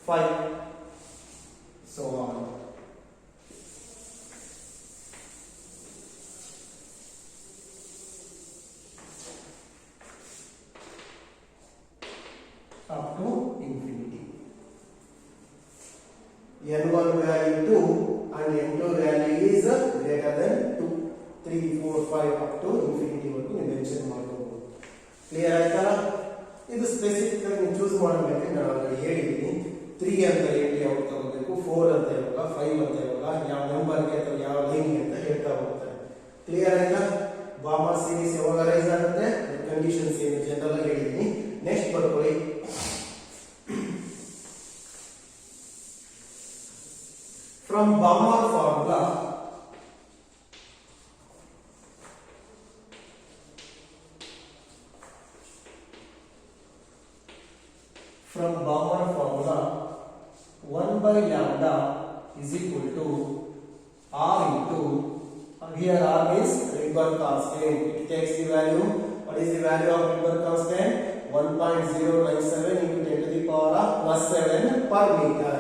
5 so on. Up to infinity. n1 value 2 and n2 value is greater than 2, 3, 4, 5 up to infinity ವರೆಗೂ ನೀವು ಮೆನ್ಷನ್ ಮಾಡಬಹುದು. ಕ್ಲಿಯರ್ ಆಯ್ತಾ? ಇದು ಸ್ಪೆಸಿಫಿಕ್ ಆಗಿ ನೀವು ಚೂಸ್ ಮಾಡಬೇಕು. ನಾನು ಆಲ್ರೆಡಿ ಹೇಳಿದ್ದೀನಿ. 3 ಅಂತ ಹೇಳಿ ಯಾವಾಗ ತಗೋಬೇಕು, 4 ಅಂತ ಯಾವಾಗ, 5 ಅಂತ ಯಾವಾಗ, ಯಾವ ನಂಬರ್ಗೆ ಅಥವಾ ಯಾವ ಲೈನ್ಗೆ ಅಂತ ಹೇಳ್ತಾ ಹೋಗ್ತಾರೆ. ಕ್ಲಿಯರ್ ಆಯ್ತಾ? ಬಾಮರ್ ಸೀರೀಸ್ ಯಾವಾಗ ರೈಸ್ ಆಗುತ್ತೆ, ಕಂಡೀಷನ್ಸ್ ಏನು ಜನರಲ್ ಆಗಿ ಹೇಳಿದ್ದೀನಿ. ನೆಕ್ಸ್ಟ್ ಬರ್ಕೊಳ್ಳಿ. From Balmer formula from Balmer formula 1 by lambda is equal to r into here r means Rydberg constant. It takes the value. What is the value of Rydberg constant? 1.097 into 10 to the power of plus 7 per meter.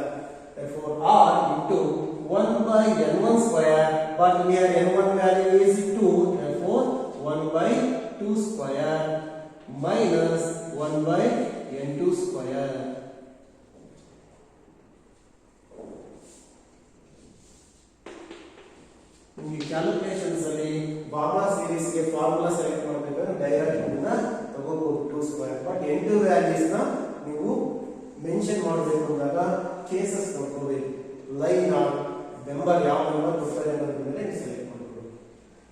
Therefore r into 1 by n1 square, but here n1 value is 2, therefore 1 by 2 square minus 1 by n2 square. ಈ ಕ್ಯಾಲ್ಕುಲೇಷನ್ಸ್ ಅಲ್ಲಿ ಬಾಮರ್ ಸೀರೀಸ್ ಗೆ ಫಾರ್ಮುಲಾ ಸೆಲೆಕ್ಟ್ ಮಾಡಬೇಕಾದ್ರೆ ಡೈರೆಕ್ಟ್ ಇಂದ ತಗೋಬಹುದು 2 ಸ್ಕ್ವೇರ್. ಬಟ್ n2 ವ್ಯಾಲ್ಯೂಸ್ ನ ನೀವು ಮೆನ್ಷನ್ ಮಾಡಬೇಕು ಅಂದಾಗ ಕೇಸಸ್ ನೋಡ್ಕೋಬೇಕು. ಲೈನ್ ಆರ್ ಮೆಂಬರ್ ಯಾವ ನಂಬರ್ ಕೊಡ್ತಾರೆ ಅನ್ನೋದ್ರ ಮೇಲೆ ನೀವು ಸೆಲೆಕ್ಟ್ ಮಾಡಬಹುದು.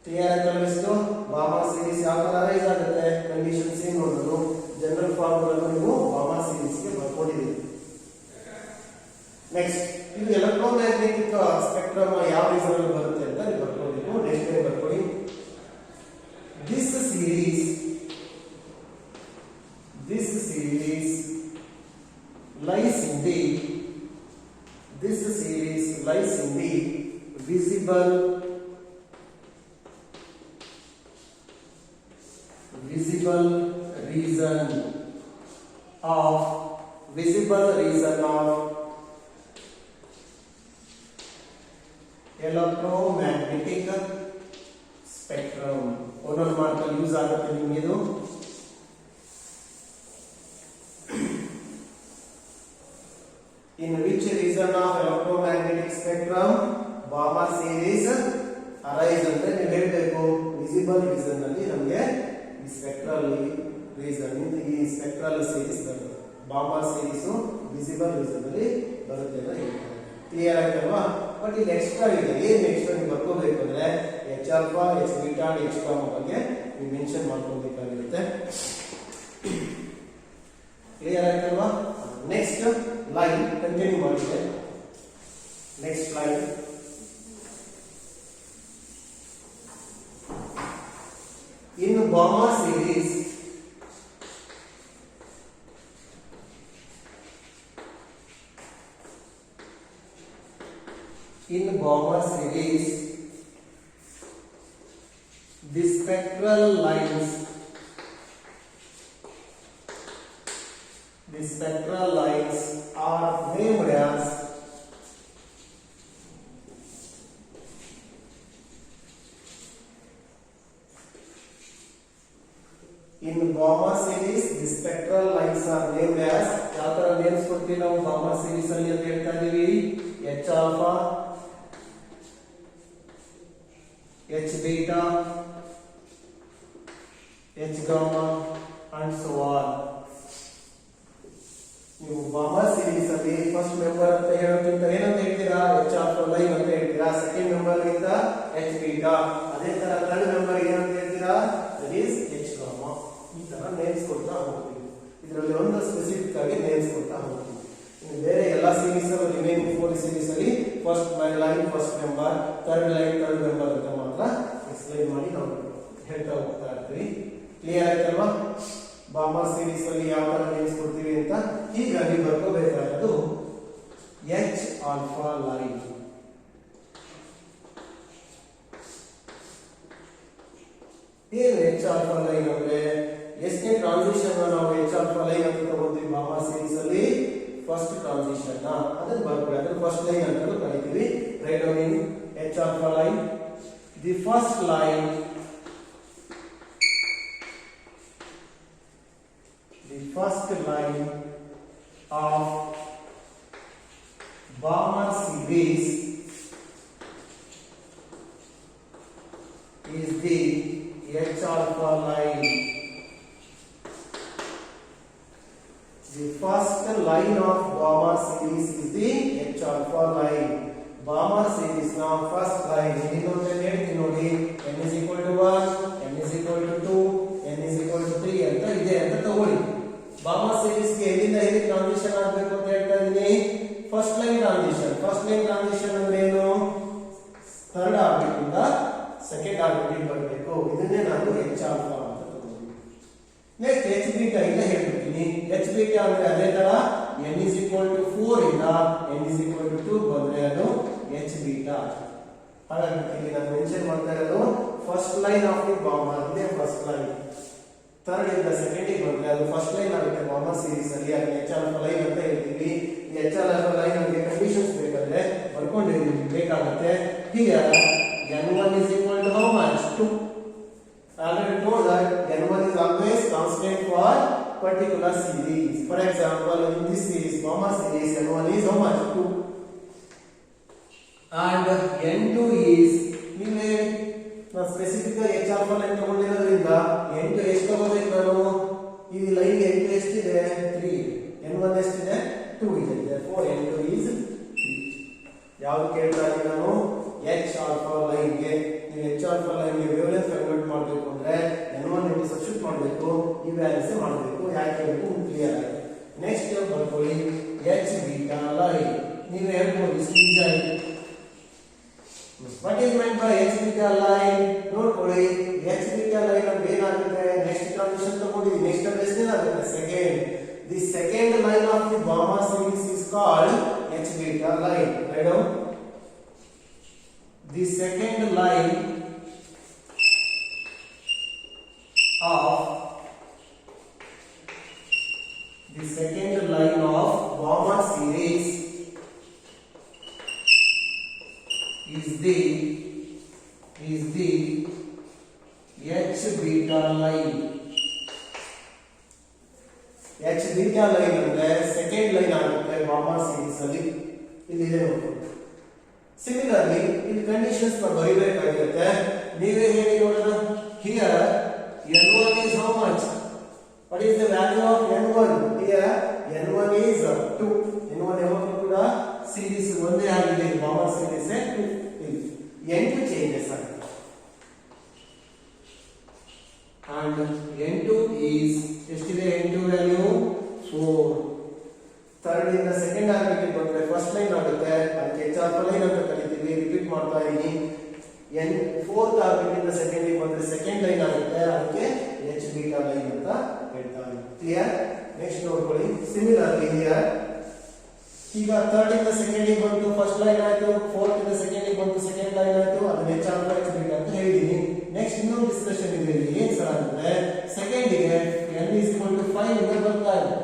ಕ್ಲಿಯರ್ ಆಯ್ತಲ್ಲ? ಇಷ್ಟು ಬಾಮರ್ ಸೀರೀಸ್ ಯಾವ ತರ ರೈಸ್ ಆಗುತ್ತೆ, ಕಂಡೀಷನ್ಸ್ ಏನು ನೋಡೋದು, ಜನರಲ್ ಫಾರ್ಮುಲಾ ನೀವು ಬಾಮರ್ ಸೀರೀಸ್ ಗೆ ಬರ್ಕೊಂಡಿದ್ದೀರಿ. ನೆಕ್ಸ್ಟ್ ಇದು ಎಲೆಕ್ಟ್ರೋಮ್ಯಾಗ್ನೆಟಿಕ್ ಸ್ಪೆಕ್ಟ್ರಮ್ ಯಾವ ರೀಸನ್ ಅಲ್ಲಿ ಬರುತ್ತೆ ಅಂತ ನೀವು ಬರ್ಕೋಬೇಕು. ನೆಕ್ಸ್ಟ್ ಡೇ ಬರ್ಕೊಳ್ಳಿ. This series lies in the visible region of electromagnetic spectrum. ಒಂದೊಂದು ಮಾರ್ಕಲ್ಲಿ ಯೂಸ್ ಆಗುತ್ತೆ ನಿಮಗೆ ಇದು. In which region of electromagnetic spectrum Balmer series arise ಅಂದ್ರೆ ನೀವು ಹೇಳಬೇಕು ವಿಸಿಬಲ್ ರೀಸನ್ ಅಲ್ಲಿ ನಮಗೆ ಈ ಸ್ಪೆಕ್ಟ್ರಲ್ ರೀಸನ್ ಈ ಸ್ಪೆಕ್ಟ್ರಲ್ ಸೀರೀಸ್ ಬರುತ್ತೆ. ಬಾಮರ್ ಸೀರೀಸ್ ವಿಸಿಬಲ್ ರೀಸನ್ ಅಲ್ಲಿ ಬರುತ್ತೆ ಅಂತ ಹೇಳ್ತಾರೆ. ಕ್ಲಿಯರ್ ಆಯ್ತಲ್ವಾ? ಬಟ್ ಇಲ್ಲಿ ಎಕ್ಸ್ಟ್ರಾ ಇದೆ. ಏನ್ ಎಕ್ಸ್ಟ್ರಾ ನೀವು ಬರ್ಕೋಬೇಕು ಅಂದ್ರೆ H alpha, H beta, H gamma ಬಗ್ಗೆ ನೀವು ಮೆನ್ಷನ್ ಮಾಡ್ಕೋಬೇಕಾಗಿರುತ್ತೆ. ಕ್ಲಿಯರ್ ಆಯ್ತಲ್ವಾ? ನೆಕ್ಸ್ಟ್ ಲೈನ್ ಕಂಟಿನ್ಯೂ ಮಾಡಿದೆ. Next line in Balmer series the spectral lines are named as In Balmer series, the spectral lines are named as ಯಾವ ತರ ನೇಮ್ಸ್ ಕೊಡ್ತೀವಿ ನಾವು Balmer series ಅಲ್ಲಿ ಅಂತ ಹೇಳ್ತಾ ಇದೀವಿ H alpha, H beta, H gamma and so on. ನೀವು Balmer series ಅಲ್ಲಿ ಫಸ್ಟ್ ಮೆಂಬರ್ ಅಂತ ಹೇಳೋಕ್ಕಿಂತ ಏನಂತ ಹೇಳ್ತೀರಾ H alpha ಲೈನ್ ಅಂತ ಹೇಳ್ತೀರಾ, ಸೆಕೆಂಡ್ ಮೆಂಬರ್ ಗಿಂತ H beta, ಅದೇ ತರ ಥರ್ಡ್ ಮೆಂಬರ್ ಏನಂತ ಹೇಳ್ತೀರಾ that is H gamma. ಈ ತರ ನೇಮ್ಸ್ ಕೊಡ್ತಾ ಹೋಗ್ತೀವಿ. ಇದರಲ್ಲಿ ಒಂದು ಸ್ಪೆಸಿಫಿಕ್ ಆಗಿ ನೇಮ್ಸ್ ಕೊಡ್ತಾ ಹೋಗ್ತೀವಿ. ಇನ್ನು ಬೇರೆ ಎಲ್ಲಾ ಸೀರೀಸ್ ಅಲ್ಲಿ ರಿಮೈನಿಂಗ್ 4 ಸೀರೀಸ್ ಅಲ್ಲಿ first line first member, third line third member ಅಂತ ಮಾತ್ರ ಎಕ್ಸ್ಪ್ಲೈನ್ ಮಾಡಿ ನಾವು ಹೇಳ್ತಾ ಹೋಗ್ತಾ ಇರ್ತೀವಿ. ಕ್ಲಿಯರ್ ಆಯ್ತಲ್ವಾ? ಬಾಮರ್ ಸೀರೀಸ್ ಅಲ್ಲಿ ಯಾವ ತರ ನೇಮ್ಸ್ ಕೊಡ್ತೀವಿ ಅಂತ. ಹೀಗಾಗಿ ಬರ್ಕೋಬೇಕಾದ್ದು H alpha ಲೈನ್. ಏನು H alpha ಲೈನ್ ಅಂದ್ರೆ ಎಷ್ಟನೇ ಟ್ರಾನ್ಸಿಷನ್ ನಾವು H alpha ಲೈನ್ ಅಂತ ತಗೋತೀವಿ ಬಾಮರ್ ಸೀರೀಸ್ ಅಲ್ಲಿ? ಫಸ್ಟ್ ಟ್ರಾನ್ಸಿಷನ್ ಅದನ್ನ ಬರ್ಕೊಳ್ಳಿ. ಅದನ್ನ ಫಸ್ಟ್ ಲೈನ್ ಅಂತ ಕರೀತೀವಿ. Write down in H alpha line. The first line, the first line of Balmer series is the H alpha line. The first line of Balmer series is the H alpha line. Balmer series now first line ಇನ್ನೊಂದು ಹೇಳ್ತೀನಿ ನೋಡಿ, n is equal to 1, n is equal to 2, n is equal to 3 ಅಂತ ಇದೆ ಅಂತ ತಗೊಳ್ಳಿ. Balmer series ಗೆ ಎಲ್ಲಿಂದ ಎಲ್ಲಿ ಟ್ರಾನ್ಸಿಷನ್ ಆಗಬೇಕು ಅಂತ ಹೇಳ್ತಾ ಇದೀನಿ? First line transition. First line transition ಅಂದ್ರೆ ಏನು? ಥರ್ಡ್ ಆರ್ಬಿಟ್ ಇಂದ ಸೆಕೆಂಡ್ ಆರ್ಬಿಟ್ ಬರಬೇಕು. ಇದನ್ನೇ ನಾನು H alpha ಅಂತ ತಗೊಂಡಿದ್ದೀನಿ. ನೆಕ್ಸ್ಟ್ H beta ಇಲ್ಲ ಹೇಳ್ಬಿಡ್ತೀನಿ. H beta ಅಂದ್ರೆ ಅದೇ ತರ n is equal to 4 ಇಂದ n is equal to 2 ಬಂದ್ರೆ ಅದು H beta. ಹಾಗಾಗಿ ಇಲ್ಲಿ ನಾನು ಮೆನ್ಷನ್ ಮಾಡ್ತಾ ಇರೋದು ಫಸ್ಟ್ ಲೈನ್ ಆಫ್ ದಿ ಬಾಮರ್ ಇದೆ ಫಸ್ಟ್ ಲೈನ್. ಥರ್ಡ್ ಇಂದ ಸೆಕೆಂಡ್ ಗೆ ಬಂದ್ರೆ ಅದು ಫಸ್ಟ್ ಲೈನ್ ಆಗುತ್ತೆ ಬಾಮರ್ ಸೀರೀಸ್ ಅಲ್ಲಿ. ಅದನ್ನ H alpha ಲೈನ್ ಅಂತ ಹೇಳ್ತೀವಿ. ಈ H alpha ಲೈನ್ ನಮಗೆ ಕಂಡೀಷನ್ಸ್ ಬೇಕಾದ್ರೆ ಬರ್ಕೊಂಡಿದ್ದೀವಿ ಬೇಕಾಗುತ್ತೆ. ಹೀಗೆ n1 is equal to how much? 2. I already told that n1 is always constant for particular series. For example, in this series, Balmer series, n1 is how much? 2. And n2 is, ನೀವೇ ನಾನು ಸ್ಪೆಸಿಫಿಕ್ ಆಗಿ H alpha ಲೈನ್ ತಗೊಂಡಿರೋದ್ರಿಂದ n2 ಎಷ್ಟು ತಗೋಬೇಕು ನಾನು? ಈ ಲೈನ್ n2 ಎಷ್ಟಿದೆ? 3. n1 ಎಷ್ಟಿದೆ? 2 ಇದೆ. therefore n2 is 3. ಯಾವುದು ಕೇಳ್ತಾ ಇದ್ದೀನಿ ನಾನು? H alpha ಲೈನ್ ಗೆ ನೀವು H alpha ಲೈನ್ ಗೆ ವೇವ್ಲೆಂತ್ ಕನ್ವರ್ಟ್ ಮಾಡಬೇಕು ಅಂದ್ರೆ n1 into ಸಬ್ಸ್ಟಿಟ್ಯೂಟ್ ಮಾಡಬೇಕು, ಈ ವ್ಯಾಲ್ಯೂಸ್ ಮಾಡಬೇಕು. ಯಾಕೆ ಅಂತ ಕ್ಲಿಯರ್ ಆಗಿದೆ. ನೆಕ್ಸ್ಟ್ ಬರ್ಕೊಳ್ಳಿ H beta ಲೈನ್. ನೀವು ಹೇಳ್ಬೋದು ಈಜಿ ಆಗಿ what is meant by H beta line? ನೋಡ್ಕೊಳ್ಳಿ H beta line ಅಂದ್ರೆ ಏನಾಗುತ್ತೆ? ನೆಕ್ಸ್ಟ್ ಟ್ರಾನ್ಸಿಷನ್ ತಗೊಂಡಿದ್ದೀವಿ. ನೆಕ್ಸ್ಟ್ ಅಂದ್ರೆ ಏನಾಗುತ್ತೆ? Second. The second line of the Balmer series is called H beta line. Write down. The second line of Balmer series is the H beta line. H beta line ಅಂದ್ರೆ ಸೆಕೆಂಡ್ ಲೈನ್ ಆಗುತ್ತೆ Balmer series ಅಲ್ಲಿ. ಇಲ್ಲಿದೆ ನೋಡಿ. ಸಿಮಿಲರ್ಲಿ ಇಲ್ಲಿ ಕಂಡೀಷನ್ಸ್ ನ ಬರೀಬೇಕಾಗಿರುತ್ತೆ. ನೀವೇ ಹೇಳಿ ನೋಡೋಣ. Here n1 is how much? What is the value of n1? Here n1 is 2. n1 ಯಾವಾಗಲೂ ಕೂಡ ಸೀರೀಸ್ ಒಂದೇ ಆಗಿದೆ. Balmer series 2. n2 changes ಆಗುತ್ತೆ. And n2 is ಎಷ್ಟಿದೆ? n2 value 4. ಥರ್ಡ್ ಇಂದ ಸೆಕೆಂಡ್ ಆರ್ಬಿಟ್ ಬಂದ್ರೆ ಫಸ್ಟ್ ಲೈನ್ ಆಗುತ್ತೆ. ಅದಕ್ಕೆ H alpha ಲೈನ್ ಅಂತ ಕರಿತೀವಿ. ರಿಪೀಟ್ ಮಾಡ್ತಾ ಇದೀನಿ. n ಫೋರ್ತ್ ಆರ್ಬಿಟ್ ಇಂದ ಸೆಕೆಂಡ್ ಗೆ ಬಂದ್ರೆ ಸೆಕೆಂಡ್ ಲೈನ್ ಆಗುತ್ತೆ. ಅದಕ್ಕೆ H beta ಲೈನ್ ಅಂತ ಹೇಳ್ತಾ ಇದೀವಿ. ಕ್ಲಿಯರ್? ನೆಕ್ಸ್ಟ್ ನೋಡ್ಕೊಳ್ಳಿ. ಸಿಮಿಲರ್ಲಿ ಹಿಯರ್ ಈಗ ಥರ್ಡ್ ಇಂದ ಸೆಕೆಂಡ್ ಗೆ ಬಂತು ಫಸ್ಟ್ ಲೈನ್ ಆಯ್ತು. ಫೋರ್ತ್ ಇಂದ ಸೆಕೆಂಡ್ ಗೆ ಬಂತು ಸೆಕೆಂಡ್ ಲೈನ್ ಆಯ್ತು. ಅದನ್ನ H alpha H beta ಅಂತ ಹೇಳಿದೀನಿ. ನೆಕ್ಸ್ಟ್ ಇನ್ನೊಂದು ಡಿಸ್ಕಷನ್ ಇದೆ ಇಲ್ಲಿ. ಏನ್ ಸರ್ ಅಂದ್ರೆ ಸೆಕೆಂಡ್ ಗೆ n is equal to 5 ಇಂದ ಬರ್ತಾ ಇದೆ.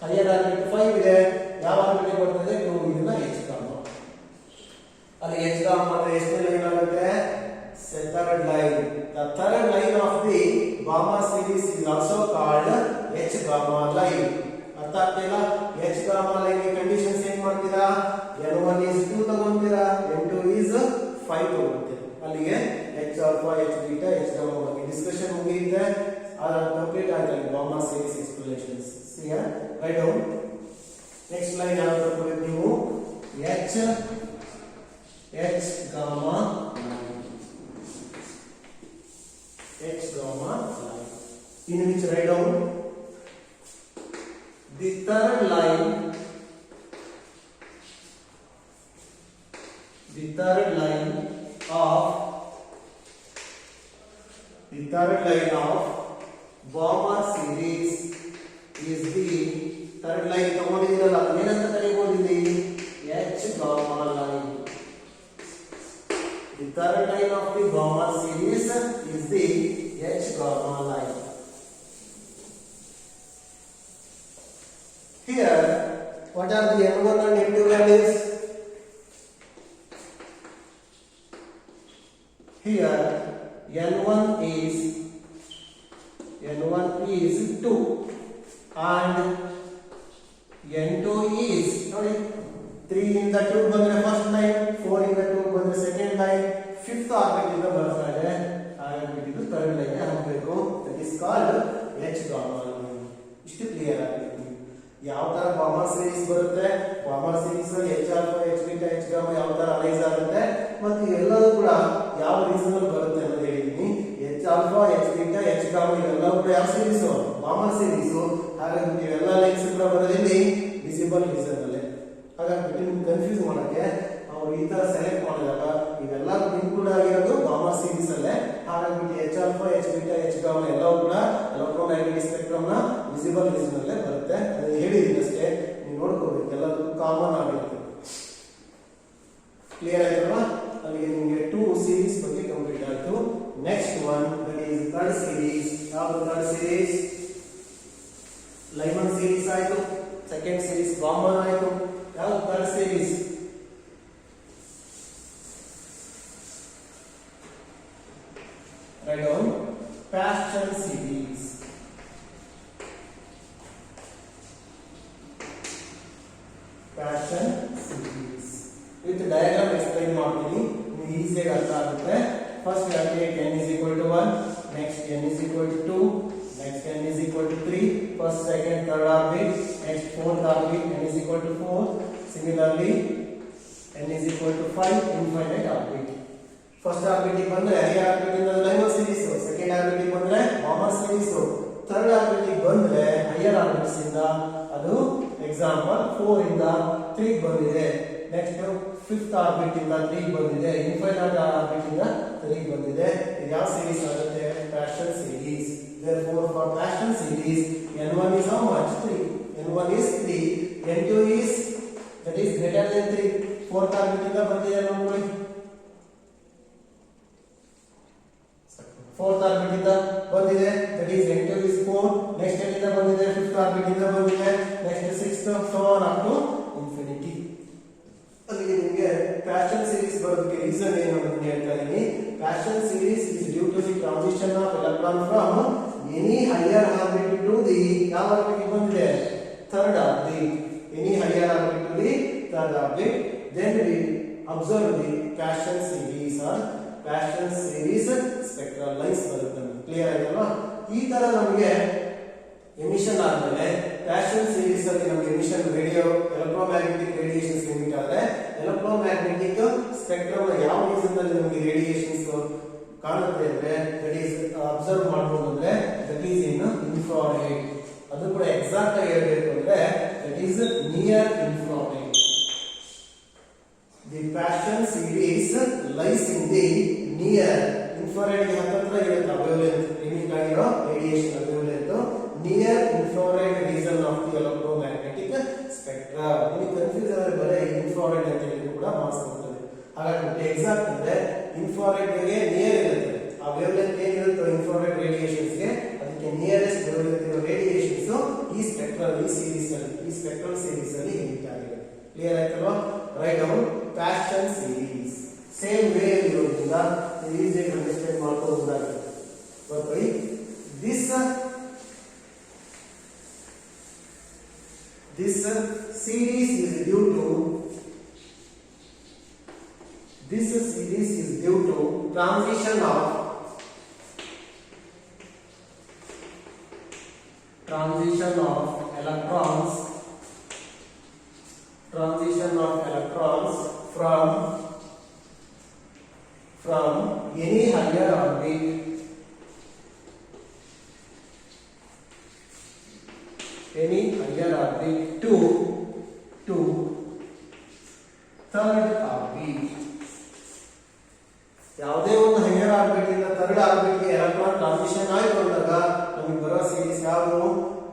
ಹೈಯರ್ ಆರ್ಬಿಟ್ 5 ಇದೆ. ಯಾವ ಆರ್ಬಿಟ್ ಬರ್ತದೆ? 2. ಇದನ್ನ H gamma. ಅಲ್ಲಿ H gamma ಅಂದ್ರೆ ಎಷ್ಟನೇ ಲೈನ್ ಆಗುತ್ತೆ? Third line. The third line of the gamma series is also called H gamma line. ಅರ್ಥ ಆಗ್ತಿಲ್ಲ? H gamma line ಗೆ ಕಂಡೀಷನ್ಸ್ ಏನು ಮಾಡ್ತೀರಾ? n1 is 2 ತಗೊಂತೀರಾ, n2 is 5 ತಗೊಂತೀರಾ. ಅಲ್ಲಿಗೆ H alpha, H beta, H gamma ಬಗ್ಗೆ ಡಿಸ್ಕಷನ್ ಮುಗಿಯುತ್ತೆ. ಕಂಪ್ಲೀಟ್ ಆಗಿದೆ gamma series explanations. See here, write down. Next line ಯಾವುದು ಬರ್ಬೇಕು ನೀವು? H gamma line. H gamma line. In which write down the third line of gamma series is the third line ತಗೊಂಡಿದ್ದೀರಲ್ಲ ಏನಂತ ಕರೀಬಹುದು ಇಲ್ಲಿ? H gamma line. The third line of the gamma series is the H gamma line. Here, what are the n1 and n2 values? Here, n1 is 2 and n2 is 3 in the 2 ಬಂದ್ರೆ ಫಸ್ಟ್ ಲೈನ್, 4 in the 2 ಬಂದ್ರೆ ಸೆಕೆಂಡ್ ಲೈನ್, ಫಿಫ್ತ್ ಆರ್ಬಿಟ್ ಇಂದ ಬರ್ತಾ ಇದೆ, ಹಾಗಾಗಿ ಇದು ಥರ್ಡ್ ಲೈನ್ ಹಾಕಬೇಕು. That is called H gamma line. ಇಷ್ಟು ಕ್ಲಿಯರ್ ಆಗಿದೆ. ಯಾವ ತರ gamma series ಬರುತ್ತೆ, gamma series H alpha, H beta, H gamma ಯಾವ ತರ ಅನಲೈಸ್ ಆಗುತ್ತೆ ಮತ್ತು ಎಲ್ಲವೂ ಕೂಡ ಯಾವ ರೀಸನ್ ಅಲ್ಲಿ ಬರುತ್ತೆ ಅಂತ ಹೇಳಿದೀನಿ. H alpha, H beta, H gamma ಇವೆಲ್ಲವೂ ಕೂಡ ಯಾವ ಸೀರೀಸ್? gamma series. ಹಾಗಾಗಿ ನೀವೆಲ್ಲ ಲೈನ್ಸ್ ಕೂಡ ಬರೋದಿಲ್ಲಿ ವಿಸಿಬಲ್ ರೀಸನ್ ಅಲ್ಲಿ. ಹಾಗಾಗಿ ನಿಮ್ಗೆ ಕನ್ಫ್ಯೂಸ್ ಮಾಡಕ್ಕೆ ನಾವು ಈ ತರ ಸೆಲೆಕ್ಟ್ ಮಾಡಿದಾಗ ಇವೆಲ್ಲ ಇನ್ಕ್ಲೂಡ್ ಆಗಿರೋದು gamma series ಅಲ್ಲೇ. ಹಾಗಾಗಿ H alpha, H beta, H gamma ಎಲ್ಲವೂ ಕೂಡ ಎಲೆಕ್ಟ್ರೋಮ್ಯಾಗ್ನೆಟಿಕ್ ಸ್ಪೆಕ್ಟ್ರಮ್ ನ ವಿಸಿಬಲ್ ರೀಸನ್ ಅಲ್ಲೇ ಬರುತ್ತೆ. ಅದನ್ನ ಹೇಳಿದೀನಿ ಅಷ್ಟೇ, ನೀವು ನೋಡ್ಕೋಬೇಕು, ಎಲ್ಲದಕ್ಕೂ ಕಾಮನ್ ಆಗಿರುತ್ತೆ. ಕ್ಲಿಯರ್ ಆಯ್ತಲ್ವಾ? ಅಲ್ಲಿಗೆ ನಿಮಗೆ 2 ಸೀರೀಸ್ ಬಗ್ಗೆ ಕಂಪ್ಲೀಟ್ ಆಯ್ತು. Next one that is third series. ಯಾವುದು ಥರ್ಡ್ ಸೀರೀಸ್? ಲೈಮನ್ ಸೀರೀಸ್ ಆಯ್ತು, ಸೆಕೆಂಡ್ ಸೀರೀಸ್ ಬಾಂಬನ್ ಆಯ್ತು. ಯಾವುದು third series? Write down Paschen series. Paschen series. With diagram explain ಮಾಡ್ತೀನಿ, ನೀವು ಈಸಿಯಾಗಿ ಅರ್ಥ ಆಗುತ್ತೆ. First we take n is equal to 1, next n is equal to 2, next n is equal to 3, first, second, third orbit, next fourth orbit, n is equal to 4. Similarly, n is equal to 5, infinite orbit. First orbit ಬಂದ್ರೆ ಹೈಯರ್ ಆರ್ಬಿಟ್ ಇಂದ ಲೈಮನ್ ಸೀರೀಸ್, ಸೆಕೆಂಡ್ ಆರ್ಬಿಟ್ ಬಂದ್ರೆ gamma series, ಥರ್ಡ್ ಆರ್ಬಿಟ್ ಬಂದ್ರೆ ಹೈಯರ್ ಆರ್ಬಿಟ್ಸ್ ಇಂದ ಅದು ಎಕ್ಸಾಂಪಲ್ 4 ಇಂದ 3 ಬಂದಿದೆ. ನೆಕ್ಸ್ಟ್ ಫಿಫ್ತ್ ಆರ್ಬಿಟ್ ಇಂದ 3 ಬಂದಿದೆ, ಇನ್ಫೈನೈಟ್ ಆರ್ಬಿಟ್ ಇಂದ 3 ಬಂದಿದೆ. ಇದು ಯಾವ ಸೀರೀಸ್ ಆಗುತ್ತೆ? Paschen series. Therefore for Paschen series n1 is how much? 3. n1 is 3, n2 is that is greater than 3. Fourth orbit ಇಂದ ಬಂದಿದೆ ನೋಡಿ, ಫೋರ್ತ್ ಆರ್ಬಿಟ್ ಇಂದ ಬಂದಿದೆ, that is n2 is 4. Next ಎಲ್ಲಿಂದ ಬಂದಿದೆ? ಫಿಫ್ತ್ ಆರ್ಬಿಟ್ ಇಂದ ಬಂದಿದೆ, next sixth, so on up to infinity. ಅಲ್ಲಿಗೆ ನಿಮಗೆ Paschen series ಬರೋದಕ್ಕೆ ರೀಸನ್ ಏನು ಅಂತ ಹೇಳ್ತಾ ಇದ್ದೀನಿ. Paschen series is due to the transition of electron from any higher orbit to the ಯಾವ ಆರ್ಬಿಟ್ ಬಂದಿದೆ? Third orbit. Any higher orbit to the third orbit. Then we observe the Paschen series or Paschen series spectral lines ಬರುತ್ತೆ. ಕ್ಲಿಯರ್ ಆಯ್ತಲ್ವಾ? ಈ ತರ ನಮಗೆ ಎಮಿಷನ್ ಆದ್ಮೇಲೆ Paschen series ಅಲ್ಲಿ ನಮಗೆ emission radio electromagnetic radiations limit ಆದ್ರೆ ಎಲೆಕ್ಟ್ರೋಮ್ಯಾಗ್ನೆಟಿಕ್ ಸ್ಪೆಕ್ಟ್ರಮ್ ಯಾವ ರೀಸನ್ ಅಲ್ಲಿ ನಮಗೆ ರೇಡಿಯೇಷನ್ಸ್ ಕಾಣುತ್ತೆ ಅಂದ್ರೆ ದಟ್ ಈಸ್ ಅಬ್ಸರ್ವ್ ಮಾಡಬಹುದು ಅಂದ್ರೆ ದಟ್ ಈಸ್ ಇನ್ ಇನ್ಫ್ರಾರೆಡ್. ಅದು ಕೂಡ ಎಕ್ಸಾಕ್ಟ್ ಆಗಿ ಹೇಳಬೇಕು ಅಂದ್ರೆ that is near infrared. The Paschen series lies in the near infrared ಗೆ ಹತ್ತಿರ ಇರುತ್ತೆ wavelength, ಎಮಿಟ್ ಆಗಿರೋ radiation wavelength near infrared region of the electromagnetic spectra. ನಿಮಗೆ ಕನ್ಫ್ಯೂಸ್ ಆದರೆ ಬರೀ ಇನ್ಫ್ರಾರೆಡ್ ಅಂತ ಹೇಳಿ ಕೂಡ ಮಾರ್ಕ್ಸ್ ಬರ್ತದೆ. ಹಾಗಾಗಿ ಎಕ್ಸಾಕ್ಟ್ ಅಂದ್ರೆ ಇನ್ಫ್ರಾರೆಡ್ ಗೆ ನಿಯರ್ ಇರುತ್ತೆ, ಆ wavelength ಏನಿರುತ್ತೋ ಇನ್ಫ್ರಾರೆಡ್ ರೇಡಿಯೇಷನ್ಸ್ ಗೆ ಅದಕ್ಕೆ ನಿಯರೆಸ್ಟ್ wavelength ಇರೋ ರೇಡಿಯೇಷನ್ಸ್ ಈ ಸ್ಪೆಕ್ಟ್ರಲ್ ಸೀರೀಸ್ ಅಲ್ಲಿ ಎಮಿಟ್ ಆಗಿದೆ. ಕ್ಲಿಯರ್ ಆಯ್ತಲ್ವಾ? Write down Paschen series. Same way ಇರೋದ್ರಿಂದ ಈಸಿಯಾಗಿ ಅಂಡರ್ಸ್ಟ್ಯಾಂಡ್ ಮಾಡ್ಕೋಬಹುದಾಗಿದೆ. ಬರ್ಕೊಳ್ಳಿ. This series is due to transition of electrons from any higher orbit to third orbit. ಯಾವುದೇ ಒಂದು ಹೈಯರ್ ಆರ್ಬಿಟ್ ಇಂದ ಥರ್ಡ್ ಆರ್ಬಿಟ್ ಗೆ ಎಲೆಕ್ಟ್ರಾನ್ ಟ್ರಾನ್ಸಿಷನ್ ಆಯ್ತು ಅಂದಾಗ ನಮಗೆ ಬರೋ ಸೀರೀಸ್ ಯಾವುದು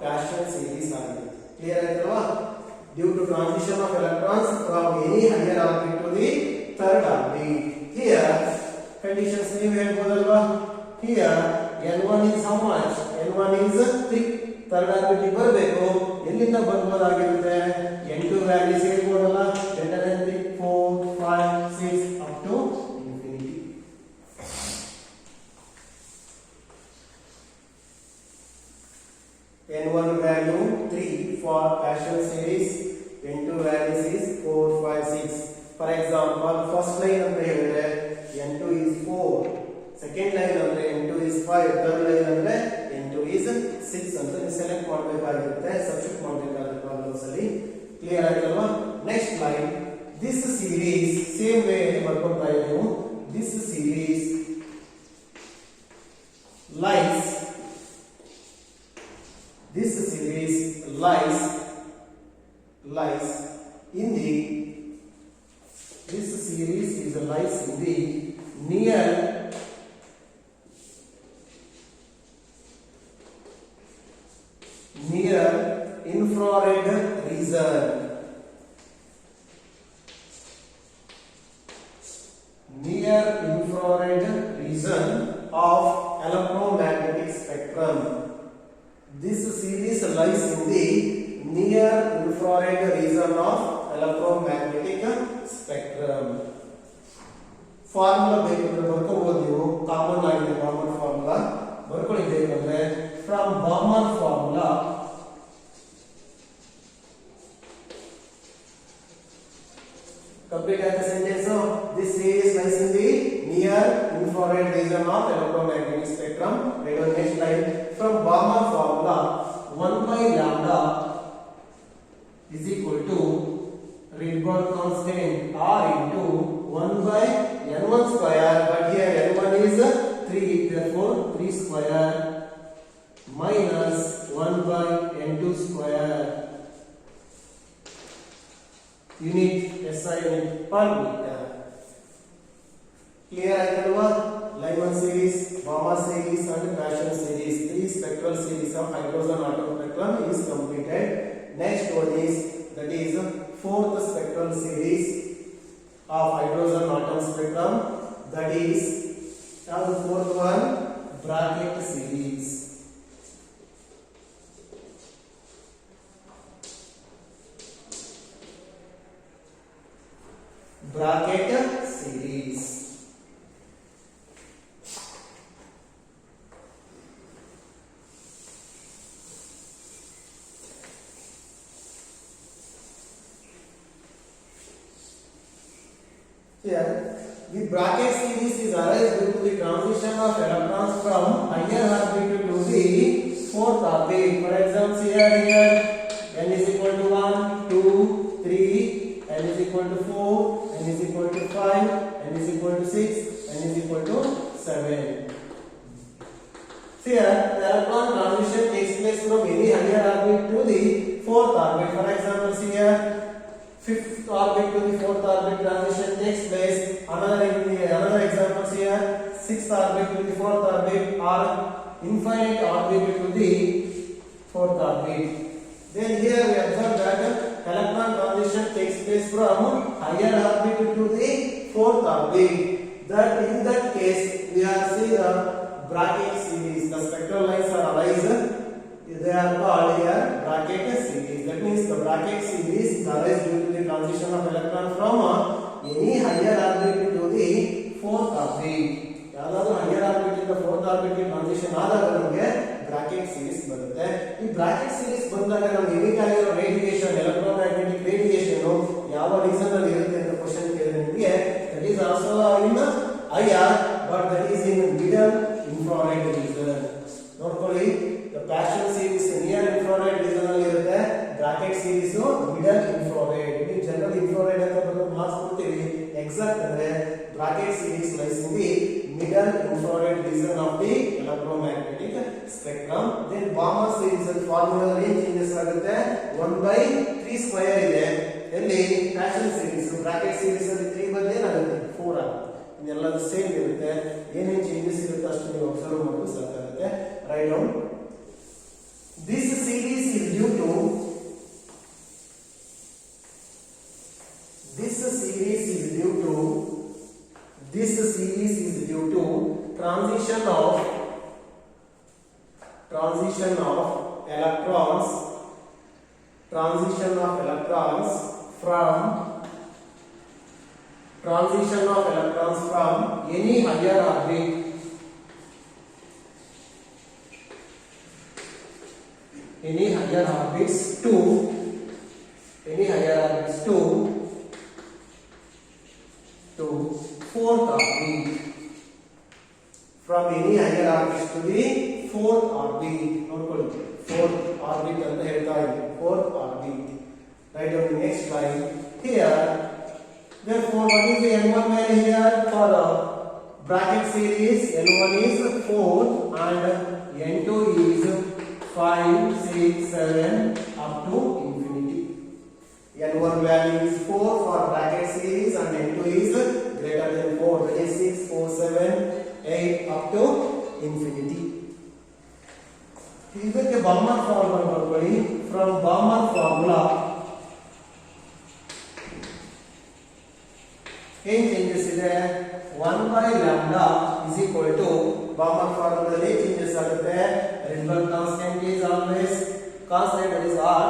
ಪ್ಯಾಶನ್ ಸೀರೀಸ್ ಆಗಿದೆ. ಕ್ಲಿಯರ್ ಆಯ್ತಲ್ವಾ? Due to transition of electrons from any higher orbit to the third orbit. Here conditions ನೀವು ಹೇಳ್ಬೋದಲ್ವಾ? Here n1 is how much? n1 is 3. Third orbit ಗೆ ಬರಬೇಕು. ಎಲ್ಲಿಂದ ಬರ್ಬೋದಾಗಿರುತ್ತೆ? n2 ವ್ಯಾಲ್ಯೂಸ್ ಹೇಳ್ಬೋದಲ್ಲ? greater than 3, 4, 5, 6 up to infinity. n1 value 3 for Paschen series, n2 values is 4, 5, 6. For example, first line ಅಂದ್ರೆ ಹೇಳಿದ್ರೆ n2 is 4, second line ಅಂದ್ರೆ n2 is 5, third line ಅಂದ್ರೆ n2 is 6 ಅಂತ ಸೆಲೆಕ್ಟ್ ಮಾಡಬೇಕಾಗಿರುತ್ತೆ, ಸಬ್ಸ್ಟಿಟ್ಯೂಟ್ ಮಾಡಬೇಕಾಗುತ್ತೆ ಪ್ರಾಬ್ಲಮ್ಸ್ ಅಲ್ಲಿ. ಕ್ಲಿಯರ್ ಆಯ್ತಲ್ವಾ? Next line, this series same way ಬರ್ಕೊಳ್ತಾ ಇದ್ದೀವಿ. this series lies in the near infrared region. Near infrared region of electromagnetic spectrum. This series lies in the near infrared region of electromagnetic spectrum. Formula ಬೇಕಂದ್ರೆ ಬರ್ಕೋಬಹುದು ನೀವು. ಕಾಮನ್ ಆಗಿದೆ ಬಾಮರ್ ಫಾರ್ಮುಲಾ ಬರ್ಕೊಳ್ಳಿ. ಬೇಕಂದ್ರೆ from Balmer formula complete the sentence. This series lies in the near infrared region of electromagnetic spectrum. Write on next line. From Balmer formula, 1 by lambda is equal to Rydberg constant R into 1 by n1 square, but here n1 is 3, therefore 3 square minus 1 by n2 square. Unit SI unit per meter. Clear आइतल्वा? Lyman series, Balmer series and Paschen series, 3 spectral series of hydrogen atom spectrum is completed. Next one is, that is fourth spectral series of hydrogen atom spectrum, that is the fourth one, bracket series. Bracket series. Here, the bracket series is arise due to the transition of electrons from higher orbit to the fourth orbit. For example, here n is equal to 1, 2, 3, n is equal to 4, n is equal to 5, n is equal to 6, n is equal to 7. Here, the electron transition takes place from any higher orbit to the fourth orbit. For example, here, fifth orbit to the fourth orbit transition takes place. Another example here, sixth orbit to the fourth orbit, or infinite orbit to the fourth orbit. Then here we observe that electron transition takes place from higher orbit to the fourth orbit. That in that case we are seeing the bracket series. The spectral lines are arise. They are called here bracket series. That means the bracket series arises due to the transition of electron from any higher orbit to the fourth orbit. ಯಾವ್ದಾದ್ರು higher orbit ಇಂದ fourth orbit ಗೆ transition ಆದಾಗ ನಮಗೆ ಈ ಬ್ರಾಕೆಟ್ ಸೀರೀಸ್ ಬಂದಾಗ ನಮ್ಗೆ ಎಮಿಟ್ ಆಗಿರೋ ರೇಡಿಯೇಷನ್ ಎಲೆಕ್ಟ್ರೋಮ್ಯಾಗ್ನೆಟಿಕ್ ರೇಡಿಯೇಷನ್ ಯಾವ ರೀಸನ್ ಅಲ್ಲಿ ಇರುತ್ತೆ ಅಂತ ಕ್ವಶನ್ ಕೇಳಿದ್ರೆ ನಿಮಗೆ that is also in IR but that is in middle infrared region. ನೋಡ್ಕೊಳ್ಳಿ, the Paschen series near infrared region ಅಲ್ಲಿ ಇರುತ್ತೆ, ಬ್ರಾಕೆಟ್ ಸೀರೀಸ್ ಮಿಡಲ್ ಇನ್ಫ್ರಾರೆಡ್. ನೀವು ಜನರಲ್ ಇನ್ಫ್ರಾರೆಡ್ ಅಂತ ಬಂದು ಮಾರ್ಕ್ಸ್ ಕೊಡ್ತೀವಿ, ಎಕ್ಸಾಕ್ಟ್ ಅಂದ್ರೆ Brackett series lies in the middle infrared region of the electromagnetic spectrum. Then Balmer series formula ಏನು ಚೇಂಜಸ್ ಆಗುತ್ತೆ, 1/3 ಸ್ಕ್ವೇರ್ ಇದೆ. ಎಲ್ಲಿ ಪ್ಯಾಶನ್ ಸೀರೀಸ್ ಬ್ರಾಕೆಟ್ ಸೀರೀಸ್ ಅಲ್ಲಿ 3 ಬದಲು ಏನಾಗುತ್ತೆ 4 ಆಗುತ್ತೆ. ಇದೆಲ್ಲ ಸೇಮ್ ಇರುತ್ತೆ, ಏನೇನು ಚೇಂಜಸ್ ಇರುತ್ತೆ ಅಷ್ಟು ನೀವು ಅಬ್ಸರ್ವ್ ಮಾಡೋದು ಸಾಕಾಗುತ್ತೆ. Write down this series is due to transition of electrons from any higher orbits to fourth orbit. From any higher orbits to the fourth orbit. ನೋಡ್ಕೊಳ್ಳಿ, fourth orbit ಅಂತ ಹೇಳ್ತಾ ಇದ್ದೀವಿ, fourth orbit. Right on the next line here. Therefore, what is the n1 value here for bracket series? n1 is 4 and n2 is 5, 6, 7 up to infinity. n1 value is 4 for bracket series and n2 is greater than 4, that is 6, 4, 7, 8 up to infinity. ಇದಕ್ಕೆ ಬಾಮರ್ ಫಾರ್ಮುಲಾ ಬರ್ಕೊಳ್ಳಿ. ಫ್ರಮ್ ಬಾಮರ್ ಫಾರ್ಮುಲಾ ಏನ್ ಚೇಂಜಸ್ ಇದೆ, 1/λ is equal to ಬಾಮರ್ ಫಾರ್ಮುಲಾದಲ್ಲಿ ಚೇಂಜಸ್ ಆಗುತ್ತೆ. Rydberg constant is always constant, that is r.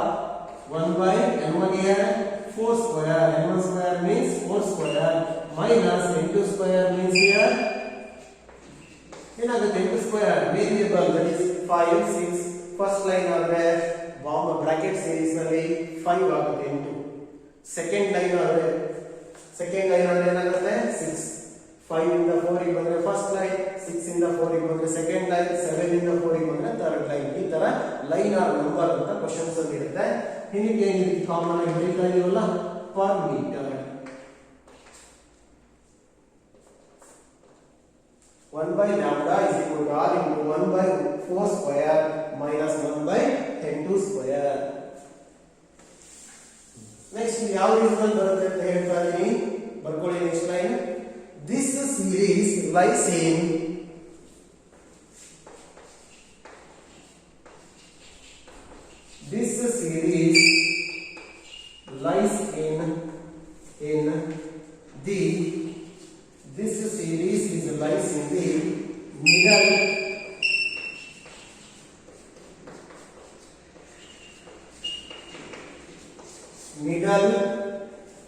1/n1 here 4 square, n1 square means 4 square minus n2 square means here ಏನಾಗುತ್ತೆ, n2 square variable that is 5, 6. First line ಆದ್ರೆ ಬಾಂಬ್ ಬ್ರಾಕೆಟ್ ಸೀರೀಸ್ ನಲ್ಲಿ 5 ಆಗುತ್ತೆ n2. ಸೆಕೆಂಡ್ ಲೈನ್ ಆದ್ರೆ ಏನಾಗುತ್ತೆ 6. 5 ಇಂದ 4 ಗೆ ಬಂದ್ರೆ ಫಸ್ಟ್ ಲೈನ್, 6 ಇಂದ 4 ಗೆ ಬಂದ್ರೆ ಸೆಕೆಂಡ್ ಲೈನ್, 7 ಇಂದ 4 ಗೆ ಬಂದ್ರೆ ಥರ್ಡ್ ಲೈನ್. ಈ ತರ ಲೈನ್ ಆರ್ ನಂಬರ್ ಅಂತ ಕ್ವಶನ್ಸ್ ಅಲ್ಲಿ ಇರುತ್ತೆ. ನಿಮಗೆ ಏನಿದೆ ಕಾಮನ್ ಆಗಿ ಬರೀತಾ ಇದೀವಲ್ಲ per metre. 1/λ is equal to r into 1/4 square minus 1/n2 square. Next ಯಾವ ರೀಸನ್ ಬರುತ್ತೆ ಅಂತ ಹೇಳ್ತಾ ಇದೀನಿ, ಬರ್ಕೊಳ್ಳಿ. Next line, this series lies in middle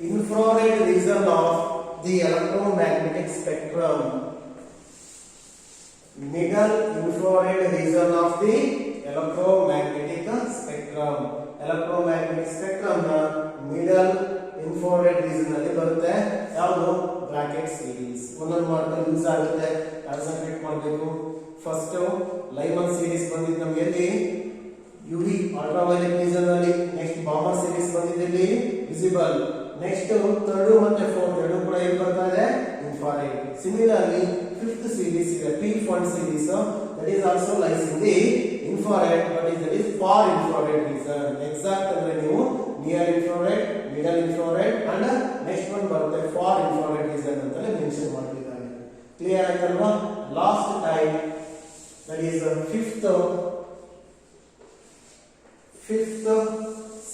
infrared region of the electromagnetic spectrum. Middle infrared region of the electromagnetic spectrum. Electromagnetic spectrum na middle infrared region ಅಲ್ಲಿ ಬರುತ್ತೆ. ಯಾವುದು ಬ್ರಾಕೆಟ್ ಸೀರೀಸ್. ಒಂದೊಂದು ಮಾಡ್ತಾ ಯೂಸ್ ಆಗುತ್ತೆ, ಕಾನ್ಸಂಟ್ರೇಟ್ ಮಾಡಬೇಕು. ಫಸ್ಟ್ ಲೈಮನ್ ಸೀರೀಸ್ ಬಂದಿದ್ದು ನಮಗೆ ಎಲ್ಲಿ UV ಅಲ್ಟ್ರಾವೈಲೆಟ್ ರೀಜನ್ ಅಲ್ಲಿ. ನೆಕ್ಸ್ಟ್ ಬಾಮರ್ ಸೀರೀಸ್ ಬಂದಿದೆ ಇಲ್ಲಿ ವಿಸಿಬಲ್. ನೆಕ್ಸ್ಟ್ ಥರ್ಡ್ ಮತ್ತೆ ಫೋರ್ತ್ ಎರಡು ಕೂಡ ಎಲ್ಲಿ ಬರ್ತಾ ಇದೆ ಇನ್ಫ್ರಾರೆಡ್. ಸಿಮಿಲರ್ಲಿ ಫಿಫ್ತ್ ಸೀರೀಸ್ ಇದೆ P fund series, that is also lies in the infrared, but that is far infrared region. Exact ಅಂದ್ರೆ ನೀವು near infrared, middle infrared and next one ಬರುತ್ತೆ ಫಾರ್ ಇನ್ಫ್ರಾರೆಡ್ ರೀಜನ್ ಅಂತಲೇ ಮೆನ್ಷನ್ ಮಾಡಿದ್ದಾರೆ. ಕ್ಲಿಯರ್ ಆಯ್ತಲ್ವಾ? Last time that is fifth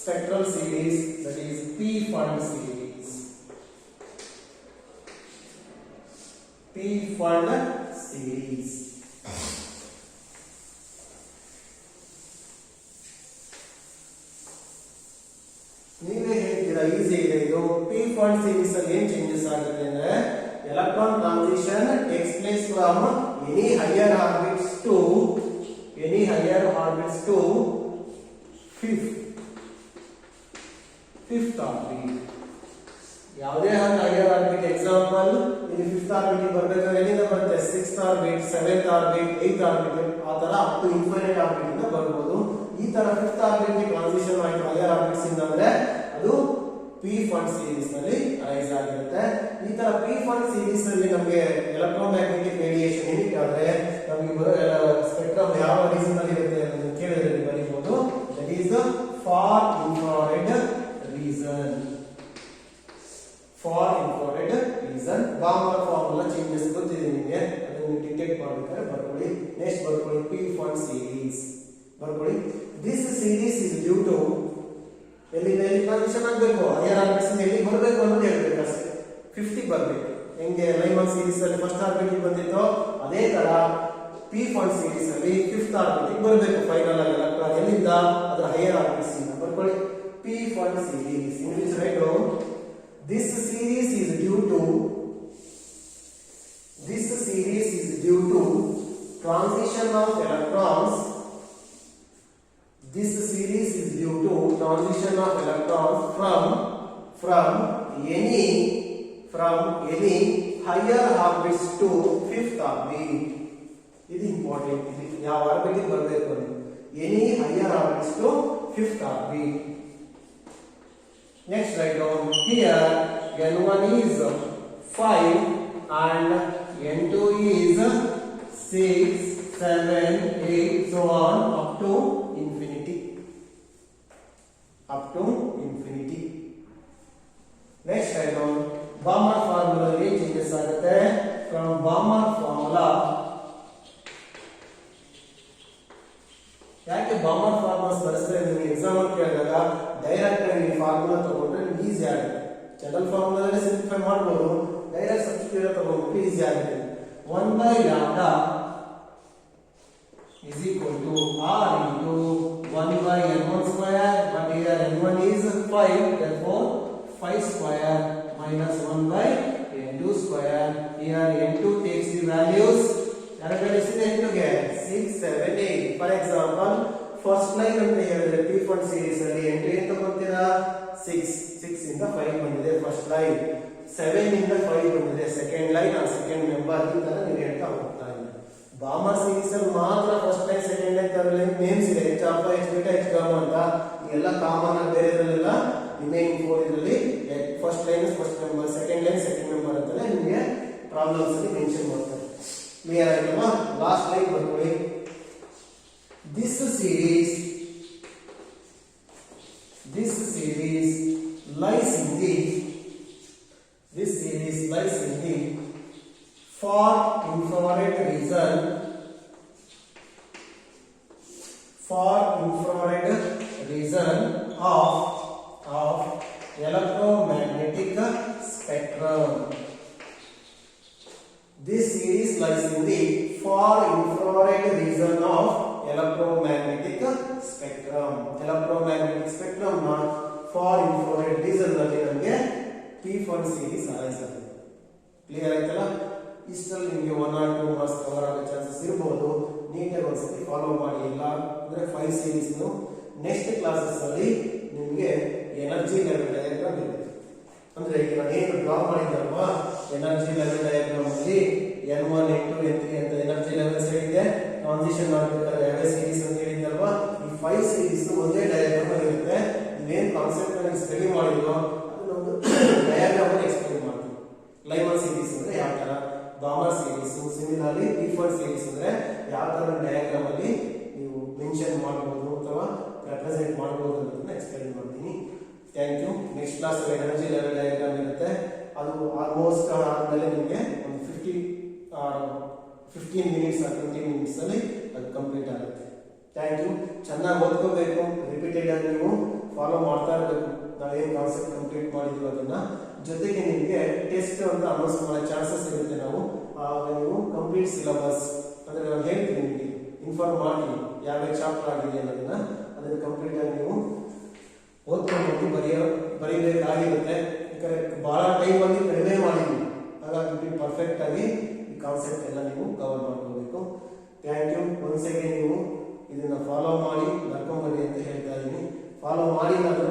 spectral series, that is P fund series. P fund series. ನೀವೇ ಹೇಳ್ತೀರಾ ಈಸಿ ಇದೆ ಇದು. P fund series ಅಲ್ಲಿ ಏನು ಚೇಂಜಸ್ ಆಗುತ್ತೆ ಅಂದ್ರೆ electron transition takes place from any higher orbits to fifth orbit ಯಾವುದೇ ಹೈಯರ್ ಆರ್ಬಿಟ್ ಎಕ್ಸಾಂಪಲ್ ಇಲ್ಲಿ ಫಿಫ್ತ್ ಆರ್ಬಿಟ್ ಬರಬೇಕಾದ್ರೆ ಎಲ್ಲಿಂದ ಬರುತ್ತೆ sixth orbit seventh orbit eighth orbit ಆ ತರ ಅಪ್ ಟು ಇನ್ಫೈನೈಟ್ ಆರ್ಬಿಟ್ ಇಂದ ಬರ್ಬೋದು ಈ ತರ ಫಿಫ್ತ್ ಆರ್ಬಿಟ್ ಗೆ ಟ್ರಾನ್ಸಿಷನ್ ಆಗಿ ಹೈಯರ್ ಆರ್ಬಿಟ್ಸ್ ಇಂದ ಅಂದ್ರೆ ಅದು ಪಿ ಫಂಡ್ ಸೀರೀಸ್ ನಲ್ಲಿ ರೈಸ್ ಆಗಿರುತ್ತೆ ಈ ತರ ಪಿ ಫಂಡ್ ಸೀರೀಸ್ ನಲ್ಲಿ ನಮಗೆ ಎಲೆಕ್ಟ್ರೋಮ್ಯಾಗ್ನೆಟಿಕ್ ರೇಡಿಯೇಷನ್ ಏನಿದೆ ಆದ್ರೆ ನಮಗೆ ಬರೋ ಸ್ಪೆಕ್ಟ್ರಮ್ ಯಾವ ರೀಸನ್ ಅಲ್ಲಿ ಇರುತ್ತೆ ಅಂತ ಕೇಳಿದ್ರೆ ಬರೀಬಹುದು that is for infrared region Balmer formula changes ಗೊತ್ತಿದೆ ನಿಮಗೆ ಅದನ್ನು ಡಿಟೆಕ್ಟ್ ಮಾಡಬೇಕಾದ್ರೆ ಬರ್ಕೊಳ್ಳಿ ನೆಕ್ಸ್ಟ್ ಬರ್ಕೊಳ್ಳಿ ಪಿ ಫಂಡ್ ಸೀರೀಸ್ ಬರ್ಕೊಳ್ಳಿ this series is due to ಎಲ್ಲಿ ಟ್ರಾನ್ಸಿಷನ್ ಆಗಬೇಕು ಹೈಯರ್ ಆರ್ಬಿಟ್ಸ್ ಎಲ್ಲಿ ಬರಬೇಕು ಅನ್ನೋದು ಹೇಳ್ಬೇಕು ಅಷ್ಟೇ 50 ಬರಬೇಕು ಹೆಂಗೆ ಲೈಮನ್ ಸೀರೀಸ್ ಅಲ್ಲಿ ಫಸ್ಟ್ ಆರ್ಬಿಟ್ ಬಂದಿತ್ತು ಅದೇ ತರ ಪಿ ಫಂಡ್ ಸೀರೀಸ್ ಅಲ್ಲಿ ಫಿಫ್ತ್ ಆರ್ಬಿಟ್ ಬರಬೇಕು ಫೈನಲ್ ಆಗಿ ಎಲೆಕ್ಟ್ರಾನ್ ಎಲ್ಲಿಂದ ಅದರ ಹೈಯರ್ ಆರ್ಬಿಟ್ಸ್ ಇಂದ ಬರ್ಕೊಳ್ಳಿ Pfund series English right this series is due to transition of electrons from any higher orbits to fifth orbit ಇದು ಇಂಪಾರ್ಟೆಂಟ್ ಇದು ಯಾವ ಆರ್ಬಿಟ್ ಬರಬೇಕು any higher orbits to fifth orbit. Next write down here N1 is 5 and N2 is 6, 7, 8 so on up to infinity. Next write down Balmer formula changes ಆಗುತ್ತೆ from Balmer formula ಯಾಕೆ ಬಾಮರ್ ಫಾರ್ಮುಲಾಸ್ ಬಳಸಿದ್ರೆ ನಿಮಗೆ ಎಕ್ಸಾಮ್ ಅಲ್ಲಿ ಕೇಳಿದಾಗ ಡೈರೆಕ್ಟ್ ಆಗಿ ಈ ಫಾರ್ಮುಲಾ ತಗೊಂಡ್ರೆ ಈಸಿ ಆಗುತ್ತೆ ಜನರಲ್ ಫಾರ್ಮುಲಾದಲ್ಲಿ ಸಿಂಪ್ಲಿಫೈ ಮಾಡಬಹುದು ಡೈರೆಕ್ಟ್ ಸಬ್ಸ್ಟಿಟ್ಯೂಟ್ ತಗೊಂಡ್ರೆ ಈಸಿ ಆಗುತ್ತೆ 1 by lambda is equal to r into 1 by n1 square but here n1 is 5 therefore 5 square minus 1 by n2 square here n2 takes the values n2 6 7 8 for example first line ಅಂತ ಹೇಳಿದ್ರೆ p fund series ಅಲ್ಲಿ n2 ಏನು ತಗೊಂತೀರಾ 6 ಇಂದ 5 ಬಂದಿದೆ first line 7 ಇಂದ 5 ಬಂದಿದೆ second line ಆ second member ಈ ತರ ನೀವು ಹೇಳ್ತಾ ಹೋಗ್ತಾ ಇದ್ದೀರಾ ಬಾಮರ್ ಸೀರೀಸ್ ಅಲ್ಲಿ ಮಾತ್ರ first line second line third line names ಇದೆ h alpha h beta h gamma ಅಂತ ಎಲ್ಲ ಕಾಮನ್ ಆಗಿ ಬೇರೆದಲ್ಲೆಲ್ಲ ರಿಮೈನಿಂಗ್ 4 ಇದರಲ್ಲಿ first line first member second line second member ಅಂತಲೇ ನಿಮಗೆ ಪ್ರಾಬ್ಲಮ್ಸ್ ಅಲ್ಲಿ ಮೆನ್ಷನ್ ಮಾಡ್ತಾರೆ ಕ್ಲಿಯರ್ ಆಯ್ತಲ್ವಾ ಲಾಸ್ಟ್ ಲೈನ್ ಬರ್ಕೊಳ್ಳಿ this series lies in the far infrared region of electromagnetic spectrum. This series lies in the far infrared region of electromagnetic spectrum. Electromagnetic spectrum na far infrared region ನಲ್ಲಿ ನಮಗೆ p fund series ಅರೈಸ್ ಆಗುತ್ತೆ ಕ್ಲಿಯರ್ ಆಯ್ತಲ್ಲ ಇಷ್ಟರಲ್ಲಿ ನಿಮಗೆ 1 or 2 ಮಾರ್ಕ್ಸ್ ಕವರ್ ಆಗೋ ಚಾನ್ಸಸ್ ಇರಬಹುದು ನೀಟಾಗಿ ಒಂದ್ಸತಿ ಫಾಲೋ ಮಾಡಿ ಇಲ್ಲ ಅಂದ್ರೆ 5 ಸೀರೀಸ್ ನೆಕ್ಸ್ಟ್ ಕ್ಲಾಸಸ್ ಅಲ್ಲಿ ನಿಮಗೆ ಎನರ್ಜಿ ಲೆವೆಲ್ ಡಯಾಗ್ರಾಮ್ ಇರುತ್ತೆ ಅಂದ್ರೆ ಈಗ ನಾನು ಏನು ಡ್ರಾ ಮಾಡಿದ್ದಲ್ವಾ ಎನರ್ಜಿ ಲೆವೆಲ್ ಡಯಾಗ್ರಾಮ್ ಅಲ್ಲಿ n1 n2 n3 ಅಂತ ಎನರ್ಜಿ ಲೆವೆಲ್ಸ್ ಹೇಳಿದೆ ಟ್ರಾನ್ಸಿಷನ್ ಮಾಡಬೇಕಾದ್ರೆ ಯಾವ ಸೀರೀಸ್ ಅಂತ ಹೇಳಿದ್ದಲ್ವಾ ಈ 5 ಸೀರೀಸ್ ಒಂದೇ ಡಯಾಗ್ರಾಮ್ ಅಲ್ಲಿ ಇರುತ್ತೆ ನೀವೇನು ಕಾನ್ಸೆಪ್ಟ್ ಅನ್ನು ಸ್ಟಡಿ ಮಾಡಿದ್ರೋ ಅದನ್ನ ಒಂದು ಡಯಾಗ್ರಾಮ್ ಅಲ್ಲಿ ಎಕ್ಸ್ಪ್ಲೈನ್ ಮಾಡ್ತೀವಿ ಲೈಮನ್ ಸೀರೀಸ್ ಅಂದ್ರೆ ಯಾವ ತರ Balmer series similarly Pfund series ಅಂದ್ರೆ ಯಾವ ತರ ಡಯಾಗ್ರಾಮ್ ಅಲ್ಲಿ ನೀವು ಮೆನ್ಷನ್ ಮಾಡಬಹುದು ಅಥವಾ ರೆಪ್ರೆಸೆಂಟ್ ಮಾಡಬಹುದು ಅನ್ನೋದನ್ನ ಎಕ್ಸ್ಪ್ಲೈನ್ ಮಾಡ್ತೀನಿ ಥ್ಯಾಂಕ್ ಯು ನೆಕ್ಸ್ಟ್ ಕ್ಲಾಸ್ ಅಲ್ಲಿ ಎನರ್ಜಿ ಲೆವೆಲ್ ಡಯಾಗ್ರಾಮ್ ಇರುತ್ತೆ ಅದು ಆಲ್ಮೋಸ್ಟ್ ಆದ್ಮೇಲೆ ನಿಮಗೆ ಒಂದು 15 ಮಿನಿಟ್ಸ್ 20 ಮಿನಿಟ್ಸ್ ಅಲ್ಲಿ ಅದು ಕಂಪ್ಲೀಟ್ ಆಗುತ್ತೆ ಥ್ಯಾಂಕ್ ಯು ಚೆನ್ನಾಗಿ ಓದ್ಕೋಬೇಕು ರಿಪೀಟೆಡ್ ಆಗಿ ನೀವು ಫಾಲೋ ಮಾಡ್ತಾ ಇರಬೇಕು ನಾವೇನು ಕಾನ್ಸೆಪ್ಟ್ ಕಂಪ್ಲೀಟ್ ಮಾಡಿದ್ವಿ ಅದನ್ನ ಜೊತೆಗೆ ನಿಮಗೆ ಟೆಸ್ಟ್ ಅಂತ ಅನೌನ್ಸ್ ಮಾಡೋ ಚಾನ್ಸಸ್ ಇರುತ್ತೆ ನಾವು ಆಗ ನೀವು ಕಂಪ್ಲೀಟ್ ಸಿಲೆಬಸ್ ಅಂದ್ರೆ ನಾನು ಹೇಳ್ತೀನಿ ನಿಮಗೆ ಇನ್ಫಾರ್ಮ್ ಮಾಡ್ತೀನಿ ಯಾವ್ಯಾವ ಚಾಪ್ಟರ್ ಆಗಿದೆ ಅನ್ನೋದನ್ನ ಅದನ್ನ ಕಂಪ್ಲೀಟ್ ಆಗಿ ನೀವು ಓದ್ಕೊಂಡು ಬರೀಬೇಕಾಗಿರುತ್ತೆ ಯಾಕಂದ್ರೆ ಬಹಳ ಟೈಮ್ ಅಲ್ಲಿ ಕಡಿಮೆ ಮಾಡಿದ್ವಿ ಹಾಗಾಗಿ ಪರ್ಫೆಕ್ಟ್ ಆಗಿ ಈ ಕಾನ್ಸೆಪ್ಟ್ ಎಲ್ಲ ನೀವು ಕವರ್ ಮಾಡ್ಕೋಬೇಕು ಥ್ಯಾಂಕ್ ಯು ಒಂದ್ಸರಿ ನೀವು ಇದನ್ನ ಫಾಲೋ ಮಾಡಿ ಬರ್ಕೊಂಬನ್ನಿ ಅಂತ ಹೇಳ್ತಾ ಇದ್ದೀನಿ ಫಾಲೋ ಮಾಡಿಲ್ಲ ಅಂದ್ರೆ